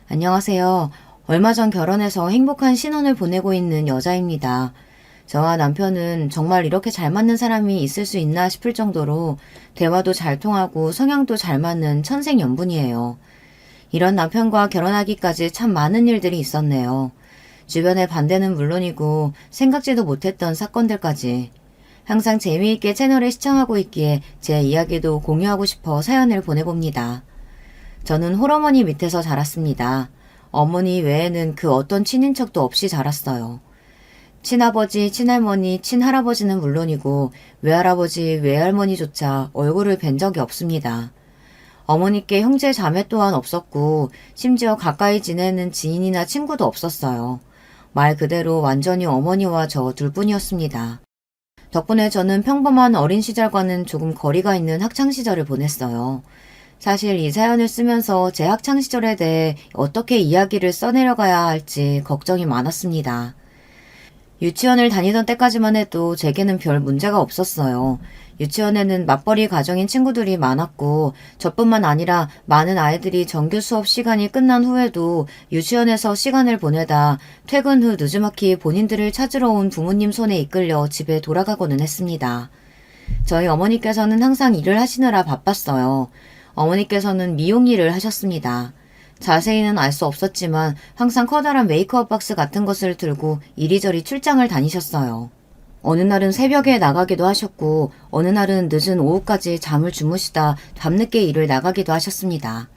안녕하세요. 얼마 전 결혼해서 행복한 신혼을 보내고 있는 여자입니다. 저와 남편은 정말 이렇게 잘 맞는 사람이 있을 수 있나 싶을 정도로 대화도 잘 통하고 성향도 잘 맞는 천생연분이에요. 이런 남편과 결혼하기까지 참 많은 일들이 있었네요. 주변의 반대는 물론이고 생각지도 못했던 사건들까지. 항상 재미있게 채널을 시청하고 있기에 제 이야기도 공유하고 싶어 사연을 보내봅니다. 저는 홀어머니 밑에서 자랐습니다. 어머니 외에는 그 어떤 친인척도 없이 자랐어요. 친아버지, 친할머니, 친할아버지는 물론이고 외할아버지, 외할머니조차 얼굴을 뵌 적이 없습니다. 어머니께 형제 자매 또한 없었고 심지어 가까이 지내는 지인이나 친구도 없었어요. 말 그대로 완전히 어머니와 저 둘뿐이었습니다. 덕분에 저는 평범한 어린 시절과는 조금 거리가 있는 학창 시절을 보냈어요. 사실 이 사연을 쓰면서 제 학창 시절에 대해 어떻게 이야기를 써내려가야 할지 걱정이 많았습니다. 유치원을 다니던 때까지만 해도 제게는 별 문제가 없었어요. 유치원에는 맞벌이 가정인 친구들이 많았고 저뿐만 아니라 많은 아이들이 정규 수업 시간이 끝난 후에도 유치원에서 시간을 보내다 퇴근 후 느지막이 본인들을 찾으러 온 부모님 손에 이끌려 집에 돌아가고는 했습니다. 저희 어머니께서는 항상 일을 하시느라 바빴어요. 어머니께서는 미용 일을 하셨습니다. 자세히는 알 수 없었지만 항상 커다란 메이크업 박스 같은 것을 들고 이리저리 출장을 다니셨어요. 어느 날은 새벽에 나가기도 하셨고 어느 날은 늦은 오후까지 잠을 주무시다 밤늦게 일을 나가기도 하셨습니다.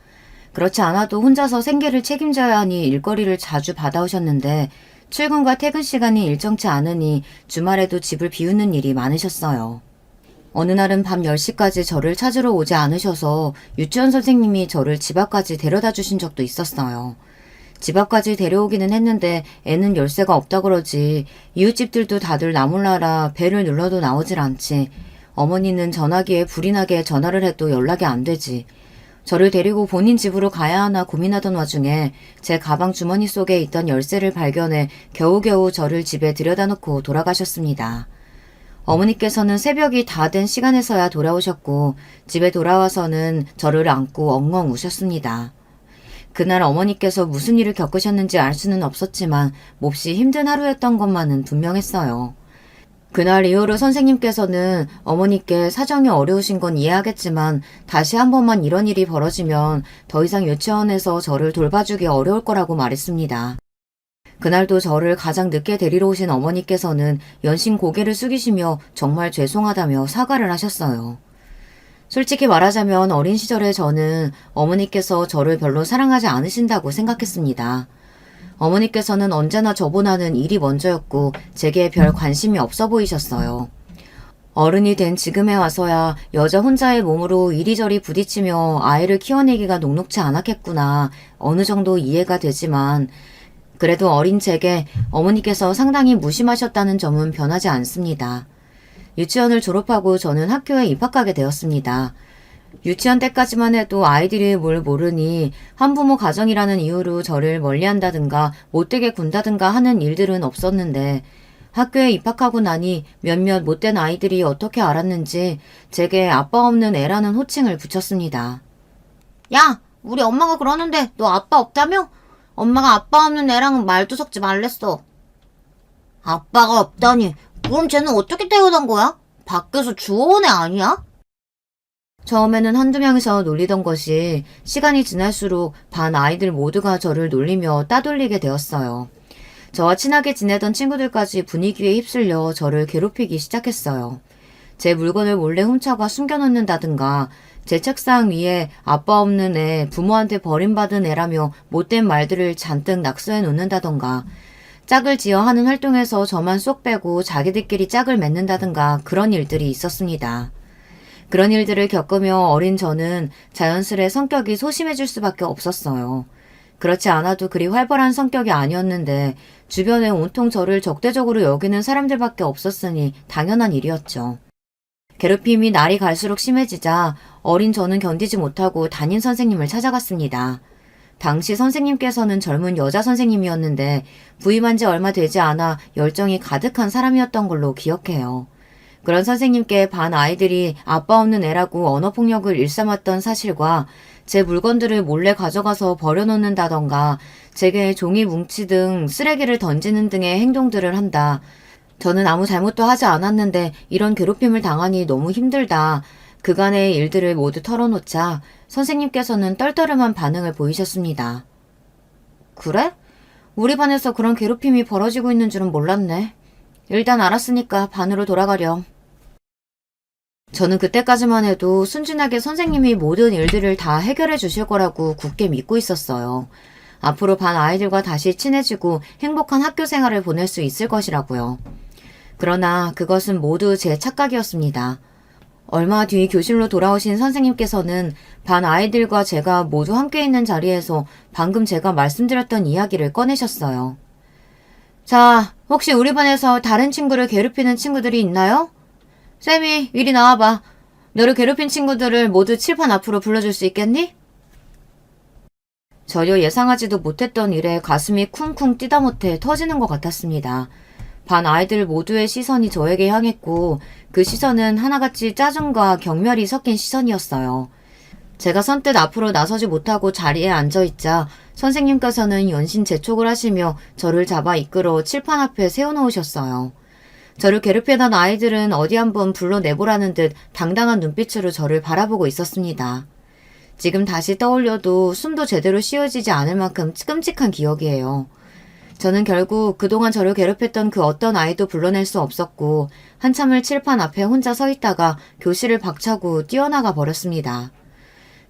그렇지 않아도 혼자서 생계를 책임져야 하니 일거리를 자주 받아오셨는데 출근과 퇴근 시간이 일정치 않으니 주말에도 집을 비우는 일이 많으셨어요. 어느 날은 밤 10시까지 저를 찾으러 오지 않으셔서 유치원 선생님이 저를 집 앞까지 데려다 주신 적도 있었어요. 집 앞까지 데려오기는 했는데 애는 열쇠가 없다 그러지 이웃집들도 다들 나 몰라라 벨을 눌러도 나오질 않지. 어머니는 전화기에 불이 나게 전화를 해도 연락이 안 되지. 저를 데리고 본인 집으로 가야 하나 고민하던 와중에 제 가방 주머니 속에 있던 열쇠를 발견해 겨우겨우 저를 집에 들여다 놓고 돌아가셨습니다. 어머니께서는 새벽이 다 된 시간에서야 돌아오셨고 집에 돌아와서는 저를 안고 엉엉 우셨습니다. 그날 어머니께서 무슨 일을 겪으셨는지 알 수는 없었지만 몹시 힘든 하루였던 것만은 분명했어요. 그날 이후로 선생님께서는 어머니께 사정이 어려우신 건 이해하겠지만 다시 한 번만 이런 일이 벌어지면 더 이상 유치원에서 저를 돌봐주기 어려울 거라고 말했습니다. 그날도 저를 가장 늦게 데리러 오신 어머니께서는 연신 고개를 숙이시며 정말 죄송하다며 사과를 하셨어요. 솔직히 말하자면 어린 시절에 저는 어머니께서 저를 별로 사랑하지 않으신다고 생각했습니다. 어머니께서는 언제나 저보다는 일이 먼저였고 제게 별 관심이 없어 보이셨어요. 어른이 된 지금에 와서야 여자 혼자의 몸으로 이리저리 부딪히며 아이를 키워내기가 녹록지 않았겠구나 어느 정도 이해가 되지만 그래도 어린 제게 어머니께서 상당히 무심하셨다는 점은 변하지 않습니다. 유치원을 졸업하고 저는 학교에 입학하게 되었습니다. 유치원 때까지만 해도 아이들이 뭘 모르니 한부모 가정이라는 이유로 저를 멀리한다든가 못되게 군다든가 하는 일들은 없었는데 학교에 입학하고 나니 몇몇 못된 아이들이 어떻게 알았는지 제게 아빠 없는 애라는 호칭을 붙였습니다. 야, 우리 엄마가 그러는데 너 아빠 없다며? 엄마가 아빠 없는 애랑 말도 섞지 말랬어. 아빠가 없다니, 그럼 쟤는 어떻게 태어난 거야? 밖에서 주워온 애 아니야? 처음에는 한두 명이서 놀리던 것이 시간이 지날수록 반 아이들 모두가 저를 놀리며 따돌리게 되었어요. 저와 친하게 지내던 친구들까지 분위기에 휩쓸려 저를 괴롭히기 시작했어요. 제 물건을 몰래 훔쳐가 숨겨놓는다든가 제 책상 위에 아빠 없는 애, 부모한테 버림받은 애라며 못된 말들을 잔뜩 낙서해 놓는다던가 짝을 지어 하는 활동에서 저만 쏙 빼고 자기들끼리 짝을 맺는다든가 그런 일들이 있었습니다. 그런 일들을 겪으며 어린 저는 자연스레 성격이 소심해질 수밖에 없었어요. 그렇지 않아도 그리 활발한 성격이 아니었는데 주변에 온통 저를 적대적으로 여기는 사람들밖에 없었으니 당연한 일이었죠. 괴롭힘이 날이 갈수록 심해지자 어린 저는 견디지 못하고 담임 선생님을 찾아갔습니다. 당시 선생님께서는 젊은 여자 선생님이었는데 부임한 지 얼마 되지 않아 열정이 가득한 사람이었던 걸로 기억해요. 그런 선생님께 반 아이들이 아빠 없는 애라고 언어폭력을 일삼았던 사실과 제 물건들을 몰래 가져가서 버려놓는다던가 제게 종이 뭉치 등 쓰레기를 던지는 등의 행동들을 한다. 저는 아무 잘못도 하지 않았는데 이런 괴롭힘을 당하니 너무 힘들다. 그간의 일들을 모두 털어놓자 선생님께서는 떨떠름한 반응을 보이셨습니다. 그래? 우리 반에서 그런 괴롭힘이 벌어지고 있는 줄은 몰랐네. 일단 알았으니까 반으로 돌아가렴. 저는 그때까지만 해도 순진하게 선생님이 모든 일들을 다 해결해 주실 거라고 굳게 믿고 있었어요. 앞으로 반 아이들과 다시 친해지고 행복한 학교 생활을 보낼 수 있을 것이라고요. 그러나 그것은 모두 제 착각이었습니다. 얼마 뒤 교실로 돌아오신 선생님께서는 반 아이들과 제가 모두 함께 있는 자리에서 방금 제가 말씀드렸던 이야기를 꺼내셨어요. 자, 혹시 우리 반에서 다른 친구를 괴롭히는 친구들이 있나요? 쌤이 이리 나와봐. 너를 괴롭힌 친구들을 모두 칠판 앞으로 불러줄 수 있겠니? 전혀 예상하지도 못했던 일에 가슴이 쿵쿵 뛰다 못해 터지는 것 같았습니다. 반 아이들 모두의 시선이 저에게 향했고 그 시선은 하나같이 짜증과 경멸이 섞인 시선이었어요. 제가 선뜻 앞으로 나서지 못하고 자리에 앉아있자 선생님께서는 연신 재촉을 하시며 저를 잡아 이끌어 칠판 앞에 세워놓으셨어요. 저를 괴롭히던 아이들은 어디 한번 불러내보라는 듯 당당한 눈빛으로 저를 바라보고 있었습니다. 지금 다시 떠올려도 숨도 제대로 쉬어지지 않을 만큼 끔찍한 기억이에요. 저는 결국 그동안 저를 괴롭혔던 그 어떤 아이도 불러낼 수 없었고 한참을 칠판 앞에 혼자 서 있다가 교실을 박차고 뛰어나가 버렸습니다.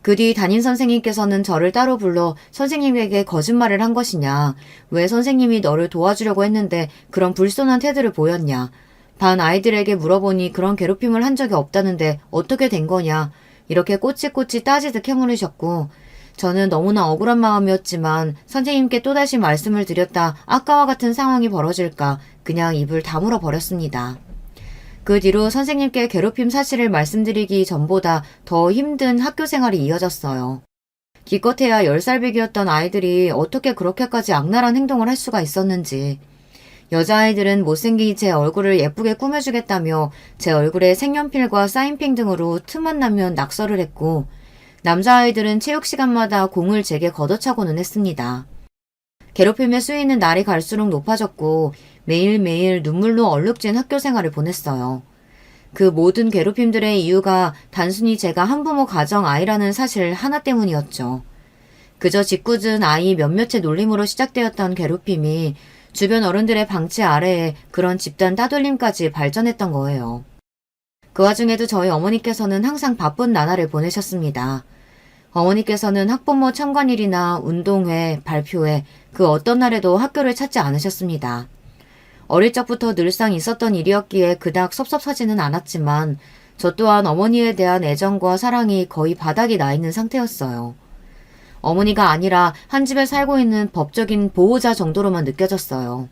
그 뒤 담임 선생님께서는 저를 따로 불러 선생님에게 거짓말을 한 것이냐, 왜 선생님이 너를 도와주려고 했는데 그런 불손한 태도를 보였냐, 반 아이들에게 물어보니 그런 괴롭힘을 한 적이 없다는데 어떻게 된 거냐, 이렇게 꼬치꼬치 따지듯 캐물으셨고 저는 너무나 억울한 마음이었지만 선생님께 또다시 말씀을 드렸다 아까와 같은 상황이 벌어질까 그냥 입을 다물어 버렸습니다. 그 뒤로 선생님께 괴롭힘 사실을 말씀드리기 전보다 더 힘든 학교 생활이 이어졌어요. 기껏해야 10살배기였던 아이들이 어떻게 그렇게까지 악랄한 행동을 할 수가 있었는지. 여자아이들은 못생긴 제 얼굴을 예쁘게 꾸며주겠다며 제 얼굴에 색연필과 사인펜 등으로 틈만 나면 낙서를 했고 남자아이들은 체육시간마다 공을 제게 걷어차고는 했습니다. 괴롭힘의 수위는 날이 갈수록 높아졌고 매일매일 눈물로 얼룩진 학교 생활을 보냈어요. 그 모든 괴롭힘들의 이유가 단순히 제가 한부모 가정 아이라는 사실 하나 때문이었죠. 그저 짓궂은 아이 몇몇의 놀림으로 시작되었던 괴롭힘이 주변 어른들의 방치 아래에 그런 집단 따돌림까지 발전했던 거예요. 그 와중에도 저희 어머니께서는 항상 바쁜 나날을 보내셨습니다. 어머니께서는 학부모 참관일이나 운동회, 발표회, 그 어떤 날에도 학교를 찾지 않으셨습니다. 어릴 적부터 늘상 있었던 일이었기에 그닥 섭섭하지는 않았지만 저 또한 어머니에 대한 애정과 사랑이 거의 바닥이 나 있는 상태였어요. 어머니가 아니라 한 집에 살고 있는 법적인 보호자 정도로만 느껴졌어요.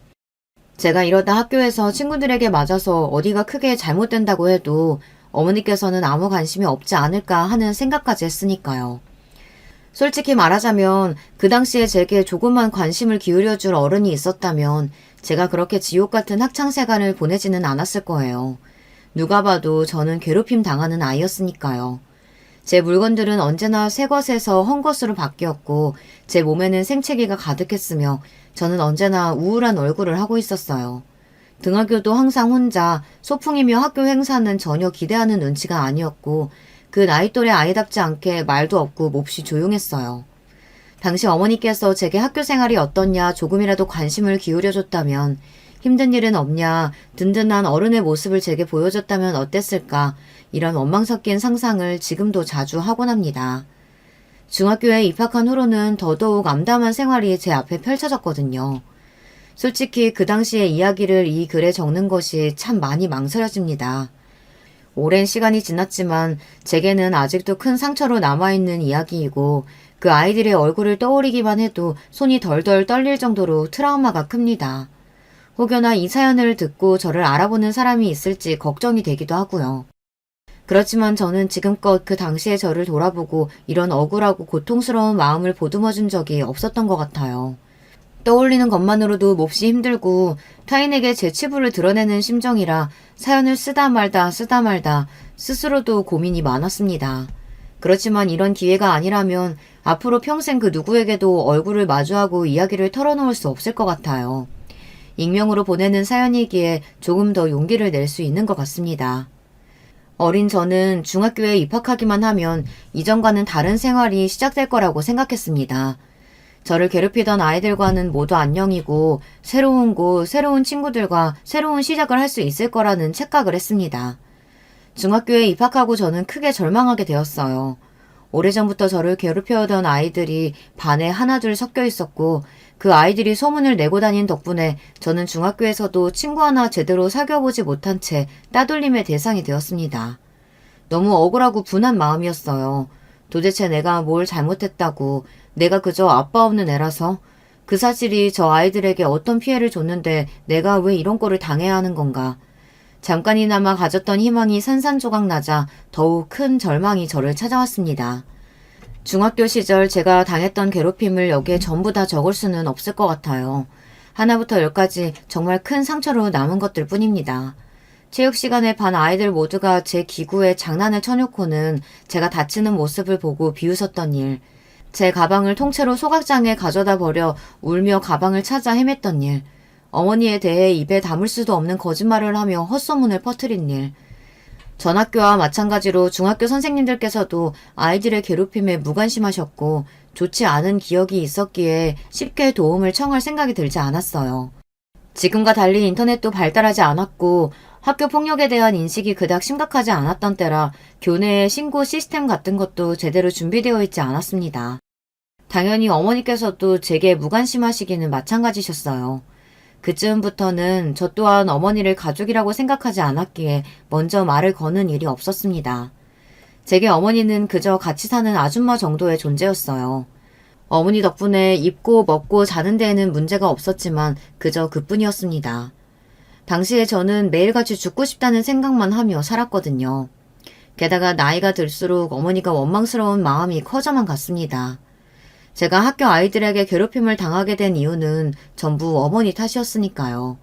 제가 이러다 학교에서 친구들에게 맞아서 어디가 크게 잘못된다고 해도 어머니께서는 아무 관심이 없지 않을까 하는 생각까지 했으니까요. 솔직히 말하자면 그 당시에 제게 조금만 관심을 기울여줄 어른이 있었다면 제가 그렇게 지옥 같은 학창생활을 보내지는 않았을 거예요. 누가 봐도 저는 괴롭힘 당하는 아이였으니까요. 제 물건들은 언제나 새 것에서 헌 것으로 바뀌었고 제 몸에는 생채기가 가득했으며 저는 언제나 우울한 얼굴을 하고 있었어요. 등하교도 항상 혼자, 소풍이며 학교 행사는 전혀 기대하는 눈치가 아니었고 그 나이 또래 아이답지 않게 말도 없고 몹시 조용했어요. 당시 어머니께서 제게 학교 생활이 어떻냐 조금이라도 관심을 기울여줬다면, 힘든 일은 없냐, 든든한 어른의 모습을 제게 보여줬다면 어땠을까, 이런 원망 섞인 상상을 지금도 자주 하곤 합니다. 중학교에 입학한 후로는 더더욱 암담한 생활이 제 앞에 펼쳐졌거든요. 솔직히 그 당시의 이야기를 이 글에 적는 것이 참 많이 망설여집니다. 오랜 시간이 지났지만 제게는 아직도 큰 상처로 남아있는 이야기이고 그 아이들의 얼굴을 떠올리기만 해도 손이 덜덜 떨릴 정도로 트라우마가 큽니다. 혹여나 이 사연을 듣고 저를 알아보는 사람이 있을지 걱정이 되기도 하고요. 그렇지만 저는 지금껏 그 당시의 저를 돌아보고 이런 억울하고 고통스러운 마음을 보듬어준 적이 없었던 것 같아요. 떠올리는 것만으로도 몹시 힘들고 타인에게 제 치부를 드러내는 심정이라 사연을 쓰다 말다 스스로도 고민이 많았습니다. 그렇지만 이런 기회가 아니라면 앞으로 평생 그 누구에게도 얼굴을 마주하고 이야기를 털어놓을 수 없을 것 같아요. 익명으로 보내는 사연이기에 조금 더 용기를 낼 수 있는 것 같습니다. 어린 저는 중학교에 입학하기만 하면 이전과는 다른 생활이 시작될 거라고 생각했습니다. 저를 괴롭히던 아이들과는 모두 안녕이고 새로운 곳, 새로운 친구들과 새로운 시작을 할 수 있을 거라는 착각을 했습니다. 중학교에 입학하고 저는 크게 절망하게 되었어요. 오래전부터 저를 괴롭혀오던 아이들이 반에 하나둘 섞여 있었고 그 아이들이 소문을 내고 다닌 덕분에 저는 중학교에서도 친구 하나 제대로 사귀어보지 못한 채 따돌림의 대상이 되었습니다. 너무 억울하고 분한 마음이었어요. 도대체 내가 뭘 잘못했다고, 내가 그저 아빠 없는 애라서, 그 사실이 저 아이들에게 어떤 피해를 줬는데 내가 왜 이런 꼴을 당해야 하는 건가. 잠깐이나마 가졌던 희망이 산산조각 나자 더욱 큰 절망이 저를 찾아왔습니다. 중학교 시절 제가 당했던 괴롭힘을 여기에 전부 다 적을 수는 없을 것 같아요. 하나부터 열까지 정말 큰 상처로 남은 것들 뿐입니다. 체육 시간에 반 아이들 모두가 제 기구에 장난을 쳐놓고는 제가 다치는 모습을 보고 비웃었던 일, 제 가방을 통째로 소각장에 가져다 버려 울며 가방을 찾아 헤맸던 일, 어머니에 대해 입에 담을 수도 없는 거짓말을 하며 헛소문을 퍼뜨린 일, 전 학교와 마찬가지로 중학교 선생님들께서도 아이들의 괴롭힘에 무관심하셨고 좋지 않은 기억이 있었기에 쉽게 도움을 청할 생각이 들지 않았어요. 지금과 달리 인터넷도 발달하지 않았고 학교 폭력에 대한 인식이 그닥 심각하지 않았던 때라 교내의 신고 시스템 같은 것도 제대로 준비되어 있지 않았습니다. 당연히 어머니께서도 제게 무관심하시기는 마찬가지셨어요. 그쯤부터는 저 또한 어머니를 가족이라고 생각하지 않았기에 먼저 말을 거는 일이 없었습니다. 제게 어머니는 그저 같이 사는 아줌마 정도의 존재였어요. 어머니 덕분에 입고 먹고 자는 데에는 문제가 없었지만 그저 그뿐이었습니다. 당시에 저는 매일같이 죽고 싶다는 생각만 하며 살았거든요. 게다가 나이가 들수록 어머니가 원망스러운 마음이 커져만 갔습니다. 제가 학교 아이들에게 괴롭힘을 당하게 된 이유는 전부 어머니 탓이었으니까요.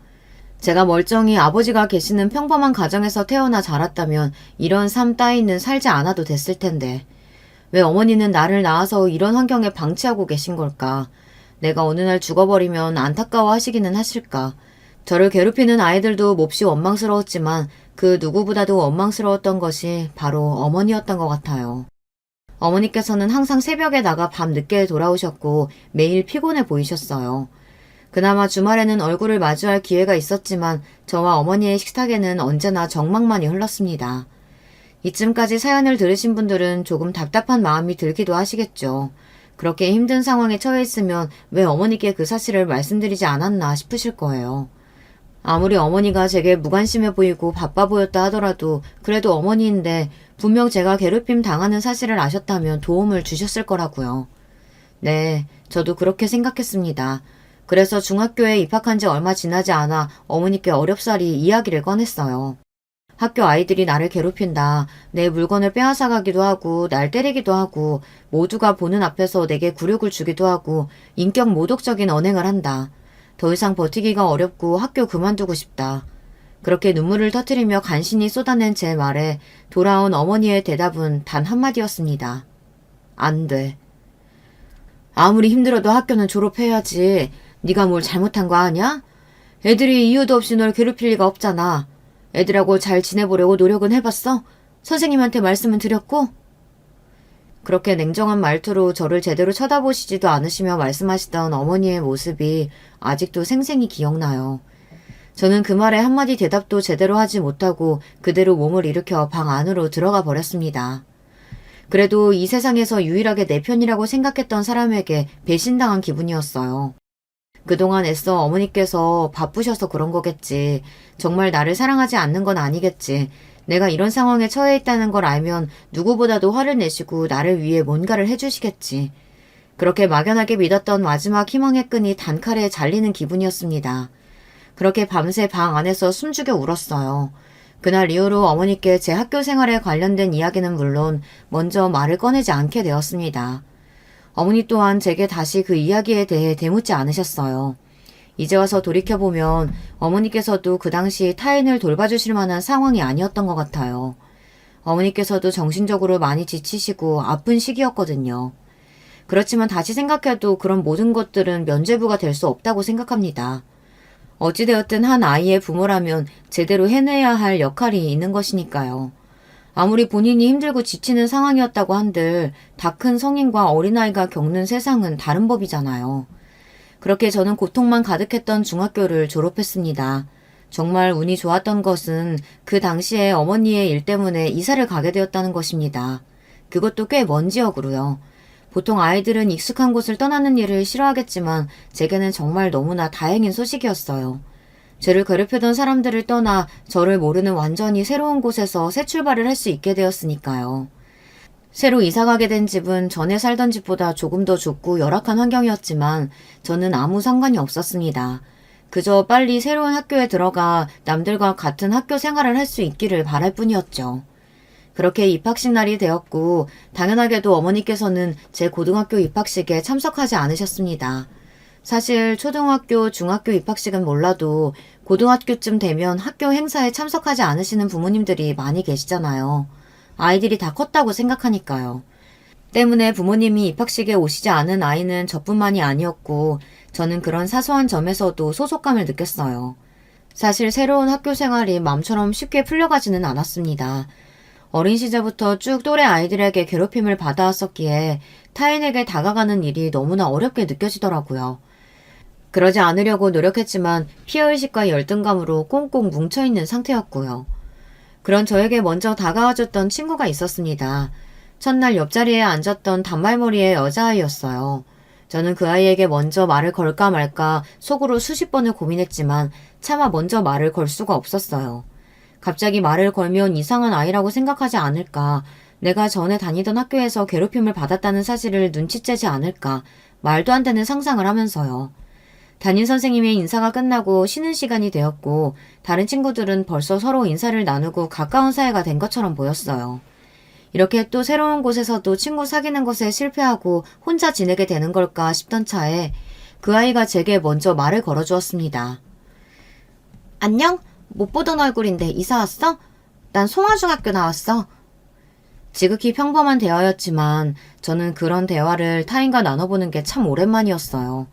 제가 멀쩡히 아버지가 계시는 평범한 가정에서 태어나 자랐다면 이런 삶 따위는 살지 않아도 됐을 텐데 왜 어머니는 나를 낳아서 이런 환경에 방치하고 계신 걸까? 내가 어느 날 죽어버리면 안타까워 하시기는 하실까? 저를 괴롭히는 아이들도 몹시 원망스러웠지만 그 누구보다도 원망스러웠던 것이 바로 어머니였던 것 같아요. 어머니께서는 항상 새벽에 나가 밤 늦게 돌아오셨고 매일 피곤해 보이셨어요. 그나마 주말에는 얼굴을 마주할 기회가 있었지만 저와 어머니의 식탁에는 언제나 적막만이 흘렀습니다. 이쯤까지 사연을 들으신 분들은 조금 답답한 마음이 들기도 하시겠죠. 그렇게 힘든 상황에 처해 있으면 왜 어머니께 그 사실을 말씀드리지 않았나 싶으실 거예요. 아무리 어머니가 제게 무관심해 보이고 바빠 보였다 하더라도 그래도 어머니인데 분명 제가 괴롭힘 당하는 사실을 아셨다면 도움을 주셨을 거라고요. 네, 저도 그렇게 생각했습니다. 그래서 중학교에 입학한 지 얼마 지나지 않아 어머니께 어렵사리 이야기를 꺼냈어요. 학교 아이들이 나를 괴롭힌다. 내 물건을 빼앗아가기도 하고 날 때리기도 하고 모두가 보는 앞에서 내게 굴욕을 주기도 하고 인격 모독적인 언행을 한다. 더 이상 버티기가 어렵고 학교 그만두고 싶다. 그렇게 눈물을 터뜨리며 간신히 쏟아낸 제 말에 돌아온 어머니의 대답은 단 한마디였습니다. 안 돼. 아무리 힘들어도 학교는 졸업해야지. 네가 뭘 잘못한 거 아냐? 애들이 이유도 없이 널 괴롭힐 리가 없잖아. 애들하고 잘 지내보려고 노력은 해봤어? 선생님한테 말씀은 드렸고? 그렇게 냉정한 말투로 저를 제대로 쳐다보시지도 않으시며 말씀하시던 어머니의 모습이 아직도 생생히 기억나요. 저는 그 말에 한마디 대답도 제대로 하지 못하고 그대로 몸을 일으켜 방 안으로 들어가 버렸습니다. 그래도 이 세상에서 유일하게 내 편이라고 생각했던 사람에게 배신당한 기분이었어요. 그동안 애써 어머니께서 바쁘셔서 그런 거겠지. 정말 나를 사랑하지 않는 건 아니겠지. 내가 이런 상황에 처해 있다는 걸 알면 누구보다도 화를 내시고 나를 위해 뭔가를 해주시겠지. 그렇게 막연하게 믿었던 마지막 희망의 끈이 단칼에 잘리는 기분이었습니다. 그렇게 밤새 방 안에서 숨죽여 울었어요. 그날 이후로 어머니께 제 학교 생활에 관련된 이야기는 물론 먼저 말을 꺼내지 않게 되었습니다. 어머니 또한 제게 다시 그 이야기에 대해 되묻지 않으셨어요. 이제 와서 돌이켜보면 어머니께서도 그 당시 타인을 돌봐주실 만한 상황이 아니었던 것 같아요. 어머니께서도 정신적으로 많이 지치시고 아픈 시기였거든요. 그렇지만 다시 생각해도 그런 모든 것들은 면죄부가 될 수 없다고 생각합니다. 어찌되었든 한 아이의 부모라면 제대로 해내야 할 역할이 있는 것이니까요. 아무리 본인이 힘들고 지치는 상황이었다고 한들 다 큰 성인과 어린아이가 겪는 세상은 다른 법이잖아요. 그렇게 저는 고통만 가득했던 중학교를 졸업했습니다. 정말 운이 좋았던 것은 그 당시에 어머니의 일 때문에 이사를 가게 되었다는 것입니다. 그것도 꽤 먼 지역으로요. 보통 아이들은 익숙한 곳을 떠나는 일을 싫어하겠지만 제게는 정말 너무나 다행인 소식이었어요. 저를 괴롭히던 사람들을 떠나 저를 모르는 완전히 새로운 곳에서 새 출발을 할 수 있게 되었으니까요. 새로 이사가게 된 집은 전에 살던 집보다 조금 더 좁고 열악한 환경이었지만 저는 아무 상관이 없었습니다. 그저 빨리 새로운 학교에 들어가 남들과 같은 학교 생활을 할 수 있기를 바랄 뿐이었죠. 그렇게 입학식 날이 되었고 당연하게도 어머니께서는 제 고등학교 입학식에 참석하지 않으셨습니다. 사실 초등학교, 중학교 입학식은 몰라도 고등학교쯤 되면 학교 행사에 참석하지 않으시는 부모님들이 많이 계시잖아요. 아이들이 다 컸다고 생각하니까요. 때문에 부모님이 입학식에 오시지 않은 아이는 저뿐만이 아니었고 저는 그런 사소한 점에서도 소속감을 느꼈어요. 사실 새로운 학교 생활이 마음처럼 쉽게 풀려가지는 않았습니다. 어린 시절부터 쭉 또래 아이들에게 괴롭힘을 받아왔었기에 타인에게 다가가는 일이 너무나 어렵게 느껴지더라고요. 그러지 않으려고 노력했지만 피해의식과 열등감으로 꽁꽁 뭉쳐있는 상태였고요. 그런 저에게 먼저 다가와줬던 친구가 있었습니다. 첫날 옆자리에 앉았던 단발머리의 여자아이였어요. 저는 그 아이에게 먼저 말을 걸까 말까 속으로 수십 번을 고민했지만 차마 먼저 말을 걸 수가 없었어요. 갑자기 말을 걸면 이상한 아이라고 생각하지 않을까, 내가 전에 다니던 학교에서 괴롭힘을 받았다는 사실을 눈치채지 않을까, 말도 안 되는 상상을 하면서요. 담임 선생님의 인사가 끝나고 쉬는 시간이 되었고 다른 친구들은 벌써 서로 인사를 나누고 가까운 사이가 된 것처럼 보였어요. 이렇게 또 새로운 곳에서도 친구 사귀는 것에 실패하고 혼자 지내게 되는 걸까 싶던 차에 그 아이가 제게 먼저 말을 걸어주었습니다. 안녕? 못 보던 얼굴인데 이사 왔어? 난 송화중학교 나왔어. 지극히 평범한 대화였지만 저는 그런 대화를 타인과 나눠보는 게 참 오랜만이었어요.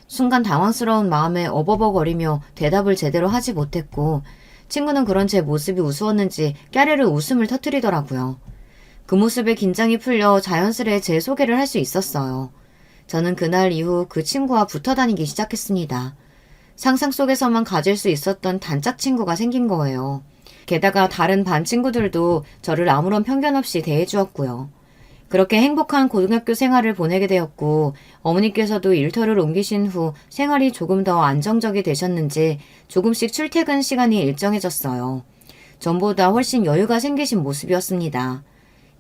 순간 당황스러운 마음에 어버버거리며 대답을 제대로 하지 못했고 친구는 그런 제 모습이 우스웠는지 까르르 웃음을 터뜨리더라고요. 그 모습에 긴장이 풀려 자연스레 제 소개를 할 수 있었어요. 저는 그날 이후 그 친구와 붙어 다니기 시작했습니다. 상상 속에서만 가질 수 있었던 단짝 친구가 생긴 거예요. 게다가 다른 반 친구들도 저를 아무런 편견 없이 대해주었고요. 그렇게 행복한 고등학교 생활을 보내게 되었고 어머니께서도 일터를 옮기신 후 생활이 조금 더 안정적이 되셨는지 조금씩 출퇴근 시간이 일정해졌어요. 전보다 훨씬 여유가 생기신 모습이었습니다.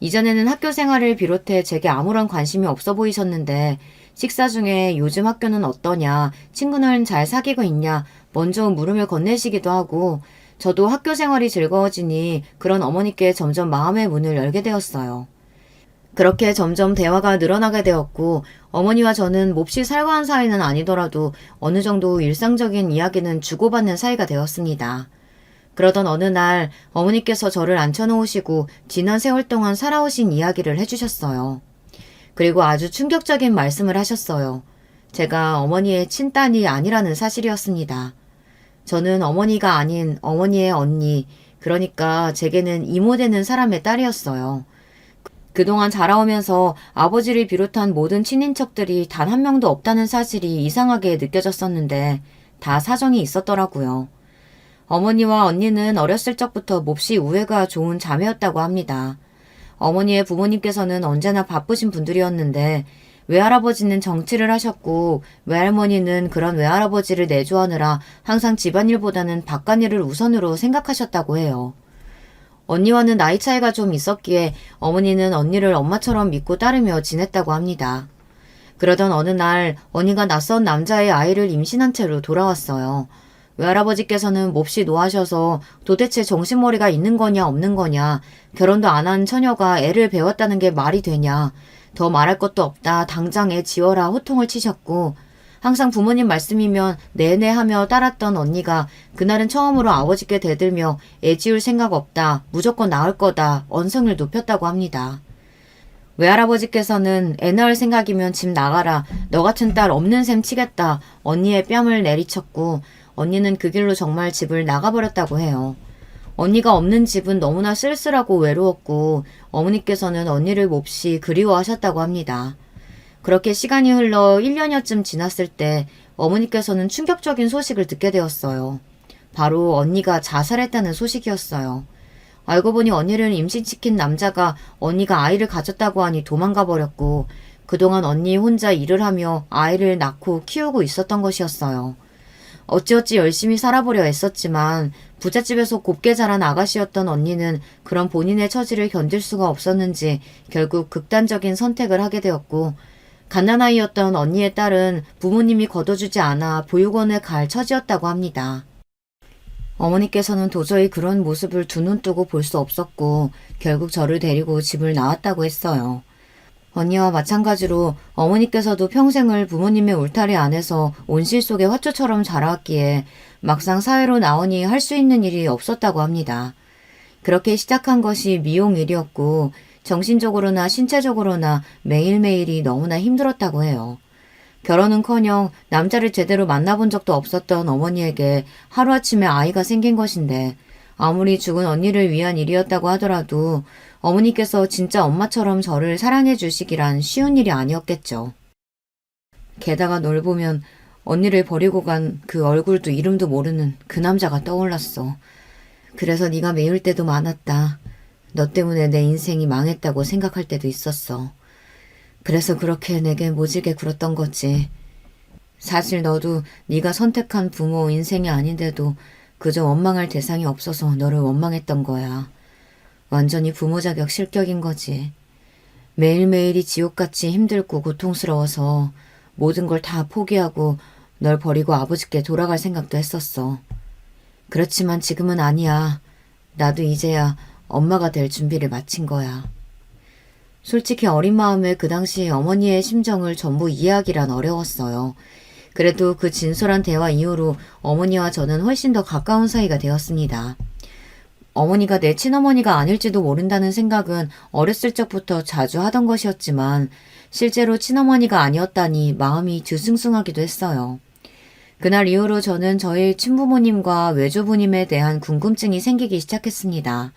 이전에는 학교 생활을 비롯해 제게 아무런 관심이 없어 보이셨는데 식사 중에 요즘 학교는 어떠냐, 친구는 잘 사귀고 있냐 먼저 물음을 건네시기도 하고 저도 학교 생활이 즐거워지니 그런 어머니께 점점 마음의 문을 열게 되었어요. 그렇게 점점 대화가 늘어나게 되었고 어머니와 저는 몹시 살가운 사이는 아니더라도 어느 정도 일상적인 이야기는 주고받는 사이가 되었습니다. 그러던 어느 날 어머니께서 저를 앉혀놓으시고 지난 세월 동안 살아오신 이야기를 해주셨어요. 그리고 아주 충격적인 말씀을 하셨어요. 제가 어머니의 친딸이 아니라는 사실이었습니다. 저는 어머니가 아닌 어머니의 언니, 그러니까 제게는 이모 되는 사람의 딸이었어요. 그동안 자라오면서 아버지를 비롯한 모든 친인척들이 단 한 명도 없다는 사실이 이상하게 느껴졌었는데 다 사정이 있었더라고요. 어머니와 언니는 어렸을 적부터 몹시 우애가 좋은 자매였다고 합니다. 어머니의 부모님께서는 언제나 바쁘신 분들이었는데 외할아버지는 정치를 하셨고 외할머니는 그런 외할아버지를 내조하느라 항상 집안일보다는 바깥일을 우선으로 생각하셨다고 해요. 언니와는 나이 차이가 좀 있었기에 어머니는 언니를 엄마처럼 믿고 따르며 지냈다고 합니다. 그러던 어느 날 언니가 낯선 남자의 아이를 임신한 채로 돌아왔어요. 외할아버지께서는 몹시 노하셔서 도대체 정신머리가 있는 거냐 없는 거냐, 결혼도 안 한 처녀가 애를 배웠다는 게 말이 되냐, 더 말할 것도 없다. 당장 애 지워라 호통을 치셨고 항상 부모님 말씀이면 내내 하며 따랐던 언니가 그날은 처음으로 아버지께 대들며 애 지울 생각 없다. 무조건 낳을 거다. 언성을 높였다고 합니다. 외할아버지께서는 애 낳을 생각이면 집 나가라. 너 같은 딸 없는 셈 치겠다. 언니의 뺨을 내리쳤고 언니는 그 길로 정말 집을 나가버렸다고 해요. 언니가 없는 집은 너무나 쓸쓸하고 외로웠고 어머니께서는 언니를 몹시 그리워하셨다고 합니다. 그렇게 시간이 흘러 1년여쯤 지났을 때 어머니께서는 충격적인 소식을 듣게 되었어요. 바로 언니가 자살했다는 소식이었어요. 알고 보니 언니를 임신시킨 남자가 언니가 아이를 가졌다고 하니 도망가 버렸고 그동안 언니 혼자 일을 하며 아이를 낳고 키우고 있었던 것이었어요. 어찌어찌 열심히 살아보려 애썼지만 부잣집에서 곱게 자란 아가씨였던 언니는 그런 본인의 처지를 견딜 수가 없었는지 결국 극단적인 선택을 하게 되었고 갓난아이였던 언니의 딸은 부모님이 걷어주지 않아 보육원에 갈 처지였다고 합니다. 어머니께서는 도저히 그런 모습을 두 눈 뜨고 볼 수 없었고 결국 저를 데리고 집을 나왔다고 했어요. 언니와 마찬가지로 어머니께서도 평생을 부모님의 울타리 안에서 온실 속의 화초처럼 자라왔기에 막상 사회로 나오니 할 수 있는 일이 없었다고 합니다. 그렇게 시작한 것이 미용 일이었고 정신적으로나 신체적으로나 매일매일이 너무나 힘들었다고 해요. 결혼은커녕 남자를 제대로 만나본 적도 없었던 어머니에게 하루아침에 아이가 생긴 것인데 아무리 죽은 언니를 위한 일이었다고 하더라도 어머니께서 진짜 엄마처럼 저를 사랑해 주시기란 쉬운 일이 아니었겠죠. 게다가 널 보면 언니를 버리고 간 그 얼굴도 이름도 모르는 그 남자가 떠올랐어. 그래서 네가 미울 때도 많았다. 너 때문에 내 인생이 망했다고 생각할 때도 있었어. 그래서 그렇게 내게 모질게 굴었던 거지. 사실 너도 네가 선택한 부모 인생이 아닌데도 그저 원망할 대상이 없어서 너를 원망했던 거야. 완전히 부모 자격 실격인 거지. 매일매일이 지옥같이 힘들고 고통스러워서 모든 걸 다 포기하고 널 버리고 아버지께 돌아갈 생각도 했었어. 그렇지만 지금은 아니야. 나도 이제야 엄마가 될 준비를 마친 거야. 솔직히 어린 마음에 그 당시 어머니의 심정을 전부 이해하기란 어려웠어요. 그래도 그 진솔한 대화 이후로 어머니와 저는 훨씬 더 가까운 사이가 되었습니다. 어머니가 내 친어머니가 아닐지도 모른다는 생각은 어렸을 적부터 자주 하던 것이었지만 실제로 친어머니가 아니었다니 마음이 드숭숭하기도 했어요. 그날 이후로 저는 저희 친부모님과 외조부님에 대한 궁금증이 생기기 시작했습니다.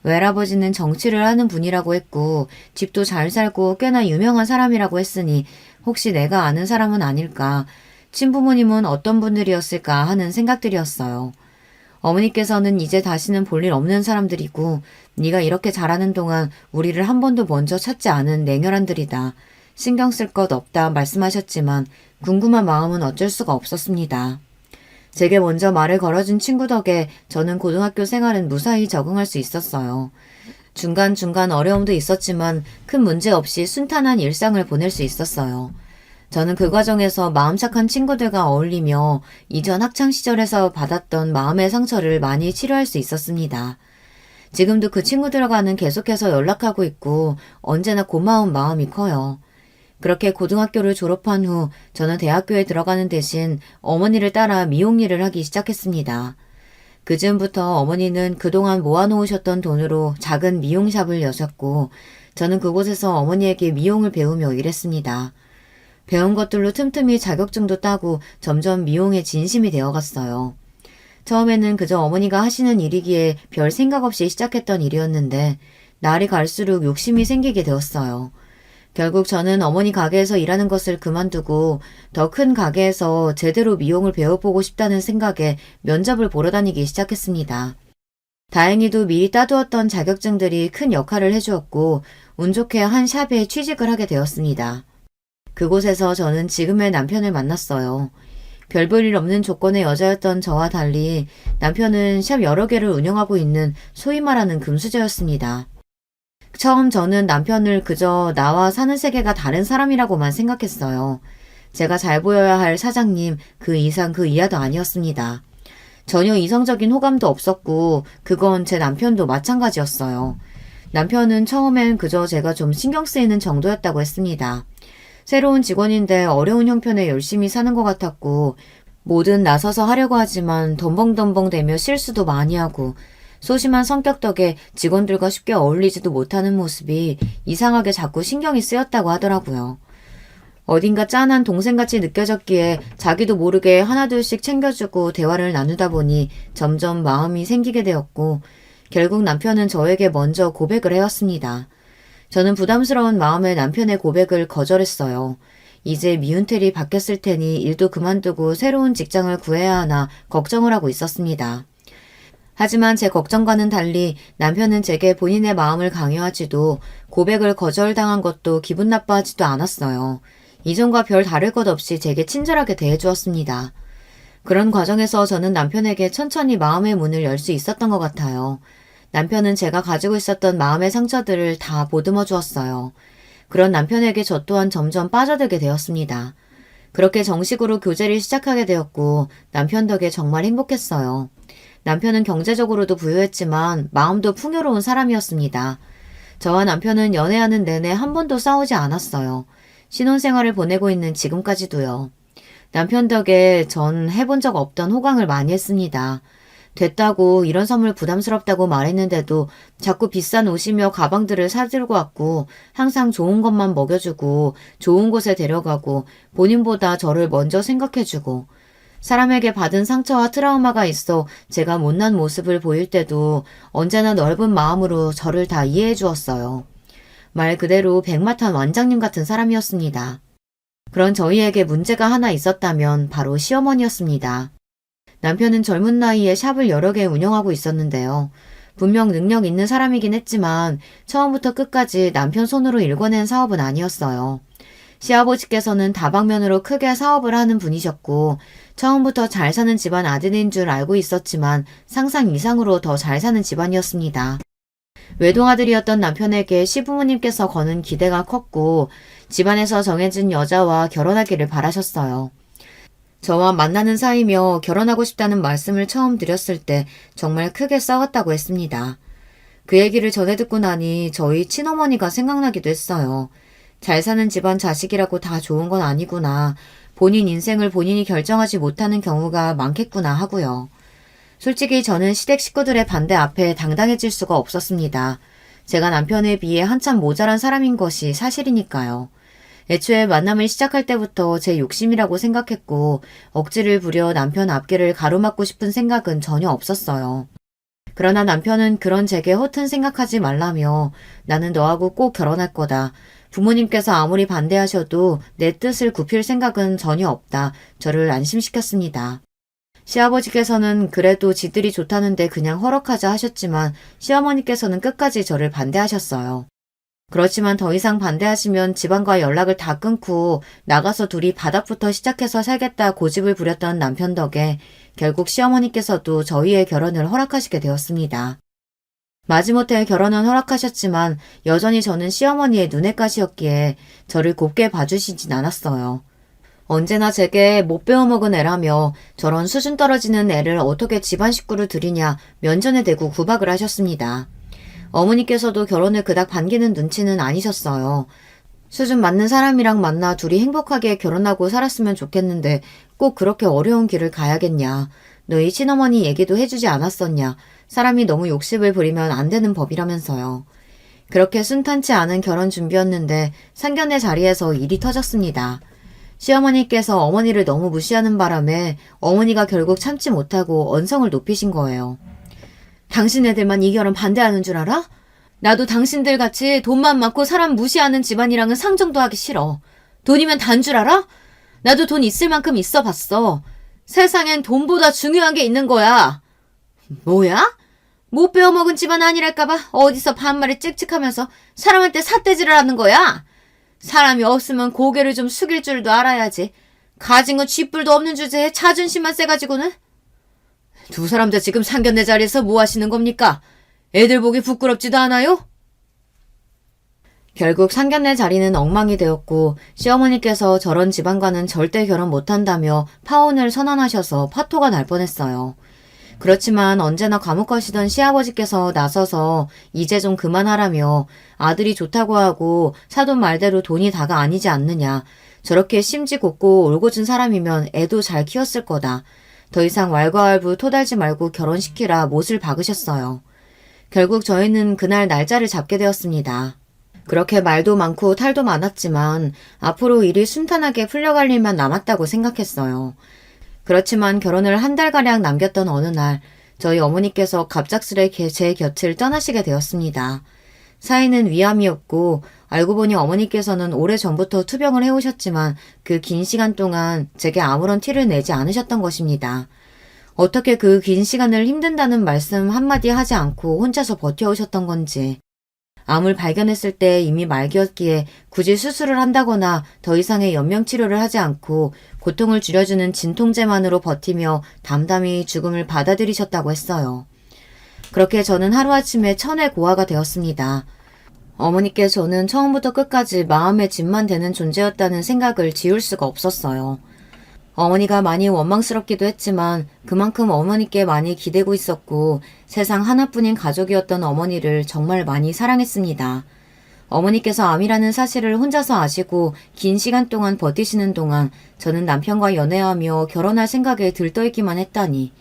외할아버지는 정치를 하는 분이라고 했고 집도 잘 살고 꽤나 유명한 사람이라고 했으니 혹시 내가 아는 사람은 아닐까, 친부모님은 어떤 분들이었을까 하는 생각들이었어요. 어머니께서는 이제 다시는 볼 일 없는 사람들이고 네가 이렇게 잘하는 동안 우리를 한 번도 먼저 찾지 않은 냉혈한들이다. 신경 쓸 것 없다 말씀하셨지만 궁금한 마음은 어쩔 수가 없었습니다. 제게 먼저 말을 걸어준 친구 덕에 저는 고등학교 생활은 무사히 적응할 수 있었어요. 중간중간 어려움도 있었지만 큰 문제 없이 순탄한 일상을 보낼 수 있었어요. 저는 그 과정에서 마음 착한 친구들과 어울리며 이전 학창시절에서 받았던 마음의 상처를 많이 치료할 수 있었습니다. 지금도 그 친구들과는 계속해서 연락하고 있고 언제나 고마운 마음이 커요. 그렇게 고등학교를 졸업한 후 저는 대학교에 들어가는 대신 어머니를 따라 미용 일을 하기 시작했습니다. 그즈음부터 어머니는 그동안 모아놓으셨던 돈으로 작은 미용샵을 여셨고 저는 그곳에서 어머니에게 미용을 배우며 일했습니다. 배운 것들로 틈틈이 자격증도 따고 점점 미용에 진심이 되어갔어요. 처음에는 그저 어머니가 하시는 일이기에 별 생각 없이 시작했던 일이었는데 날이 갈수록 욕심이 생기게 되었어요. 결국 저는 어머니 가게에서 일하는 것을 그만두고 더 큰 가게에서 제대로 미용을 배워보고 싶다는 생각에 면접을 보러 다니기 시작했습니다. 다행히도 미리 따두었던 자격증들이 큰 역할을 해주었고 운 좋게 한 샵에 취직을 하게 되었습니다. 그곳에서 저는 지금의 남편을 만났어요. 별 볼 일 없는 조건의 여자였던 저와 달리 남편은 샵 여러 개를 운영하고 있는 소위 말하는 금수저였습니다. 처음 저는 남편을 그저 나와 사는 세계가 다른 사람이라고만 생각했어요. 제가 잘 보여야 할 사장님, 그 이상 그 이하도 아니었습니다. 전혀 이성적인 호감도 없었고 그건 제 남편도 마찬가지였어요. 남편은 처음엔 그저 제가 좀 신경 쓰이는 정도였다고 했습니다. 새로운 직원인데 어려운 형편에 열심히 사는 것 같았고 뭐든 나서서 하려고 하지만 덤벙덤벙대며 실수도 많이 하고 소심한 성격 덕에 직원들과 쉽게 어울리지도 못하는 모습이 이상하게 자꾸 신경이 쓰였다고 하더라고요. 어딘가 짠한 동생같이 느껴졌기에 자기도 모르게 하나둘씩 챙겨주고 대화를 나누다 보니 점점 마음이 생기게 되었고 결국 남편은 저에게 먼저 고백을 해왔습니다. 저는 부담스러운 마음에 남편의 고백을 거절했어요. 이제 미운털이 바뀌었을 테니 일도 그만두고 새로운 직장을 구해야 하나 걱정을 하고 있었습니다. 하지만 제 걱정과는 달리 남편은 제게 본인의 마음을 강요하지도 고백을 거절당한 것도 기분 나빠하지도 않았어요. 이전과 별 다를 것 없이 제게 친절하게 대해주었습니다. 그런 과정에서 저는 남편에게 천천히 마음의 문을 열 수 있었던 것 같아요. 남편은 제가 가지고 있었던 마음의 상처들을 다 보듬어 주었어요. 그런 남편에게 저 또한 점점 빠져들게 되었습니다. 그렇게 정식으로 교제를 시작하게 되었고 남편 덕에 정말 행복했어요. 남편은 경제적으로도 부유했지만 마음도 풍요로운 사람이었습니다. 저와 남편은 연애하는 내내 한 번도 싸우지 않았어요. 신혼생활을 보내고 있는 지금까지도요. 남편 덕에 전 해본 적 없던 호강을 많이 했습니다. 됐다고 이런 선물 부담스럽다고 말했는데도 자꾸 비싼 옷이며 가방들을 사들고 왔고 항상 좋은 것만 먹여주고 좋은 곳에 데려가고 본인보다 저를 먼저 생각해주고 사람에게 받은 상처와 트라우마가 있어 제가 못난 모습을 보일 때도 언제나 넓은 마음으로 저를 다 이해해 주었어요. 말 그대로 백마탄 원장님 같은 사람이었습니다. 그런 저희에게 문제가 하나 있었다면 바로 시어머니였습니다. 남편은 젊은 나이에 샵을 여러 개 운영하고 있었는데요. 분명 능력 있는 사람이긴 했지만 처음부터 끝까지 남편 손으로 일궈낸 사업은 아니었어요. 시아버지께서는 다방면으로 크게 사업을 하는 분이셨고 처음부터 잘 사는 집안 아들인 줄 알고 있었지만 상상 이상으로 더 잘 사는 집안이었습니다. 외동아들이었던 남편에게 시부모님께서 거는 기대가 컸고 집안에서 정해진 여자와 결혼하기를 바라셨어요. 저와 만나는 사이며 결혼하고 싶다는 말씀을 처음 드렸을 때 정말 크게 싸웠다고 했습니다. 그 얘기를 전해 듣고 나니 저희 친어머니가 생각나기도 했어요. 잘 사는 집안 자식이라고 다 좋은 건 아니구나. 본인 인생을 본인이 결정하지 못하는 경우가 많겠구나 하고요. 솔직히 저는 시댁 식구들의 반대 앞에 당당해질 수가 없었습니다. 제가 남편에 비해 한참 모자란 사람인 것이 사실이니까요. 애초에 만남을 시작할 때부터 제 욕심이라고 생각했고 억지를 부려 남편 앞길을 가로막고 싶은 생각은 전혀 없었어요. 그러나 남편은 그런 제게 허튼 생각하지 말라며 나는 너하고 꼭 결혼할 거다. 부모님께서 아무리 반대하셔도 내 뜻을 굽힐 생각은 전혀 없다. 저를 안심시켰습니다. 시아버지께서는 그래도 지들이 좋다는데 그냥 허락하자 하셨지만 시어머니께서는 끝까지 저를 반대하셨어요. 그렇지만 더 이상 반대하시면 집안과 연락을 다 끊고 나가서 둘이 바닥부터 시작해서 살겠다 고집을 부렸던 남편 덕에 결국 시어머니께서도 저희의 결혼을 허락하시게 되었습니다. 마지못해 결혼은 허락하셨지만 여전히 저는 시어머니의 눈엣 가시였기에 저를 곱게 봐주시진 않았어요. 언제나 제게 못 배워먹은 애라며 저런 수준 떨어지는 애를 어떻게 집안 식구를 들이냐 면전에 대고 구박을 하셨습니다. 어머니께서도 결혼을 그닥 반기는 눈치는 아니셨어요. 수준 맞는 사람이랑 만나 둘이 행복하게 결혼하고 살았으면 좋겠는데 꼭 그렇게 어려운 길을 가야겠냐. 너희 친어머니 얘기도 해주지 않았었냐. 사람이 너무 욕심을 부리면 안 되는 법이라면서요. 그렇게 순탄치 않은 결혼 준비였는데 상견례 자리에서 일이 터졌습니다. 시어머니께서 어머니를 너무 무시하는 바람에 어머니가 결국 참지 못하고 언성을 높이신 거예요. 당신네들만 이 결혼 반대하는 줄 알아? 나도 당신들 같이 돈만 많고 사람 무시하는 집안이랑은 상정도 하기 싫어. 돈이면 단 줄 알아? 나도 돈 있을 만큼 있어 봤어. 세상엔 돈보다 중요한 게 있는 거야. 뭐야? 못 배워먹은 집안 아니랄까봐 어디서 반말을 찍찍하면서 사람한테 삿대질을 하는 거야? 사람이 없으면 고개를 좀 숙일 줄도 알아야지. 가진 건 쥐뿔도 없는 주제에 자존심만 세가지고는. 두 사람 다 지금 상견례 자리에서 뭐 하시는 겁니까? 애들 보기 부끄럽지도 않아요? 결국 상견례 자리는 엉망이 되었고 시어머니께서 저런 집안과는 절대 결혼 못한다며 파혼을 선언하셔서 파토가 날 뻔했어요. 그렇지만 언제나 과묵하시던 시아버지께서 나서서 이제 좀 그만하라며 아들이 좋다고 하고 사돈 말대로 돈이 다가 아니지 않느냐. 저렇게 심지 곱고 올곧은 사람이면 애도 잘 키웠을 거다. 더 이상 왈가왈부 토달지 말고 결혼시키라 못을 박으셨어요. 결국 저희는 그날 날짜를 잡게 되었습니다. 그렇게 말도 많고 탈도 많았지만 앞으로 일이 순탄하게 풀려갈 일만 남았다고 생각했어요. 그렇지만 결혼을 한 달가량 남겼던 어느 날 저희 어머니께서 갑작스레 제 곁을 떠나시게 되었습니다. 사이는 위암이었고 알고 보니 어머니께서는 오래전부터 투병을 해오셨지만 그 긴 시간 동안 제게 아무런 티를 내지 않으셨던 것입니다. 어떻게 그 긴 시간을 힘든다는 말씀 한마디 하지 않고 혼자서 버텨오셨던 건지. 암을 발견했을 때 이미 말기였기에 굳이 수술을 한다거나 더 이상의 연명치료를 하지 않고 고통을 줄여주는 진통제만으로 버티며 담담히 죽음을 받아들이셨다고 했어요. 그렇게 저는 하루아침에 천외고아가 되었습니다. 어머니께 저는 처음부터 끝까지 마음의 짐만 되는 존재였다는 생각을 지울 수가 없었어요. 어머니가 많이 원망스럽기도 했지만 그만큼 어머니께 많이 기대고 있었고 세상 하나뿐인 가족이었던 어머니를 정말 많이 사랑했습니다. 어머니께서 암이라는 사실을 혼자서 아시고 긴 시간 동안 버티시는 동안 저는 남편과 연애하며 결혼할 생각에 들떠있기만 했다니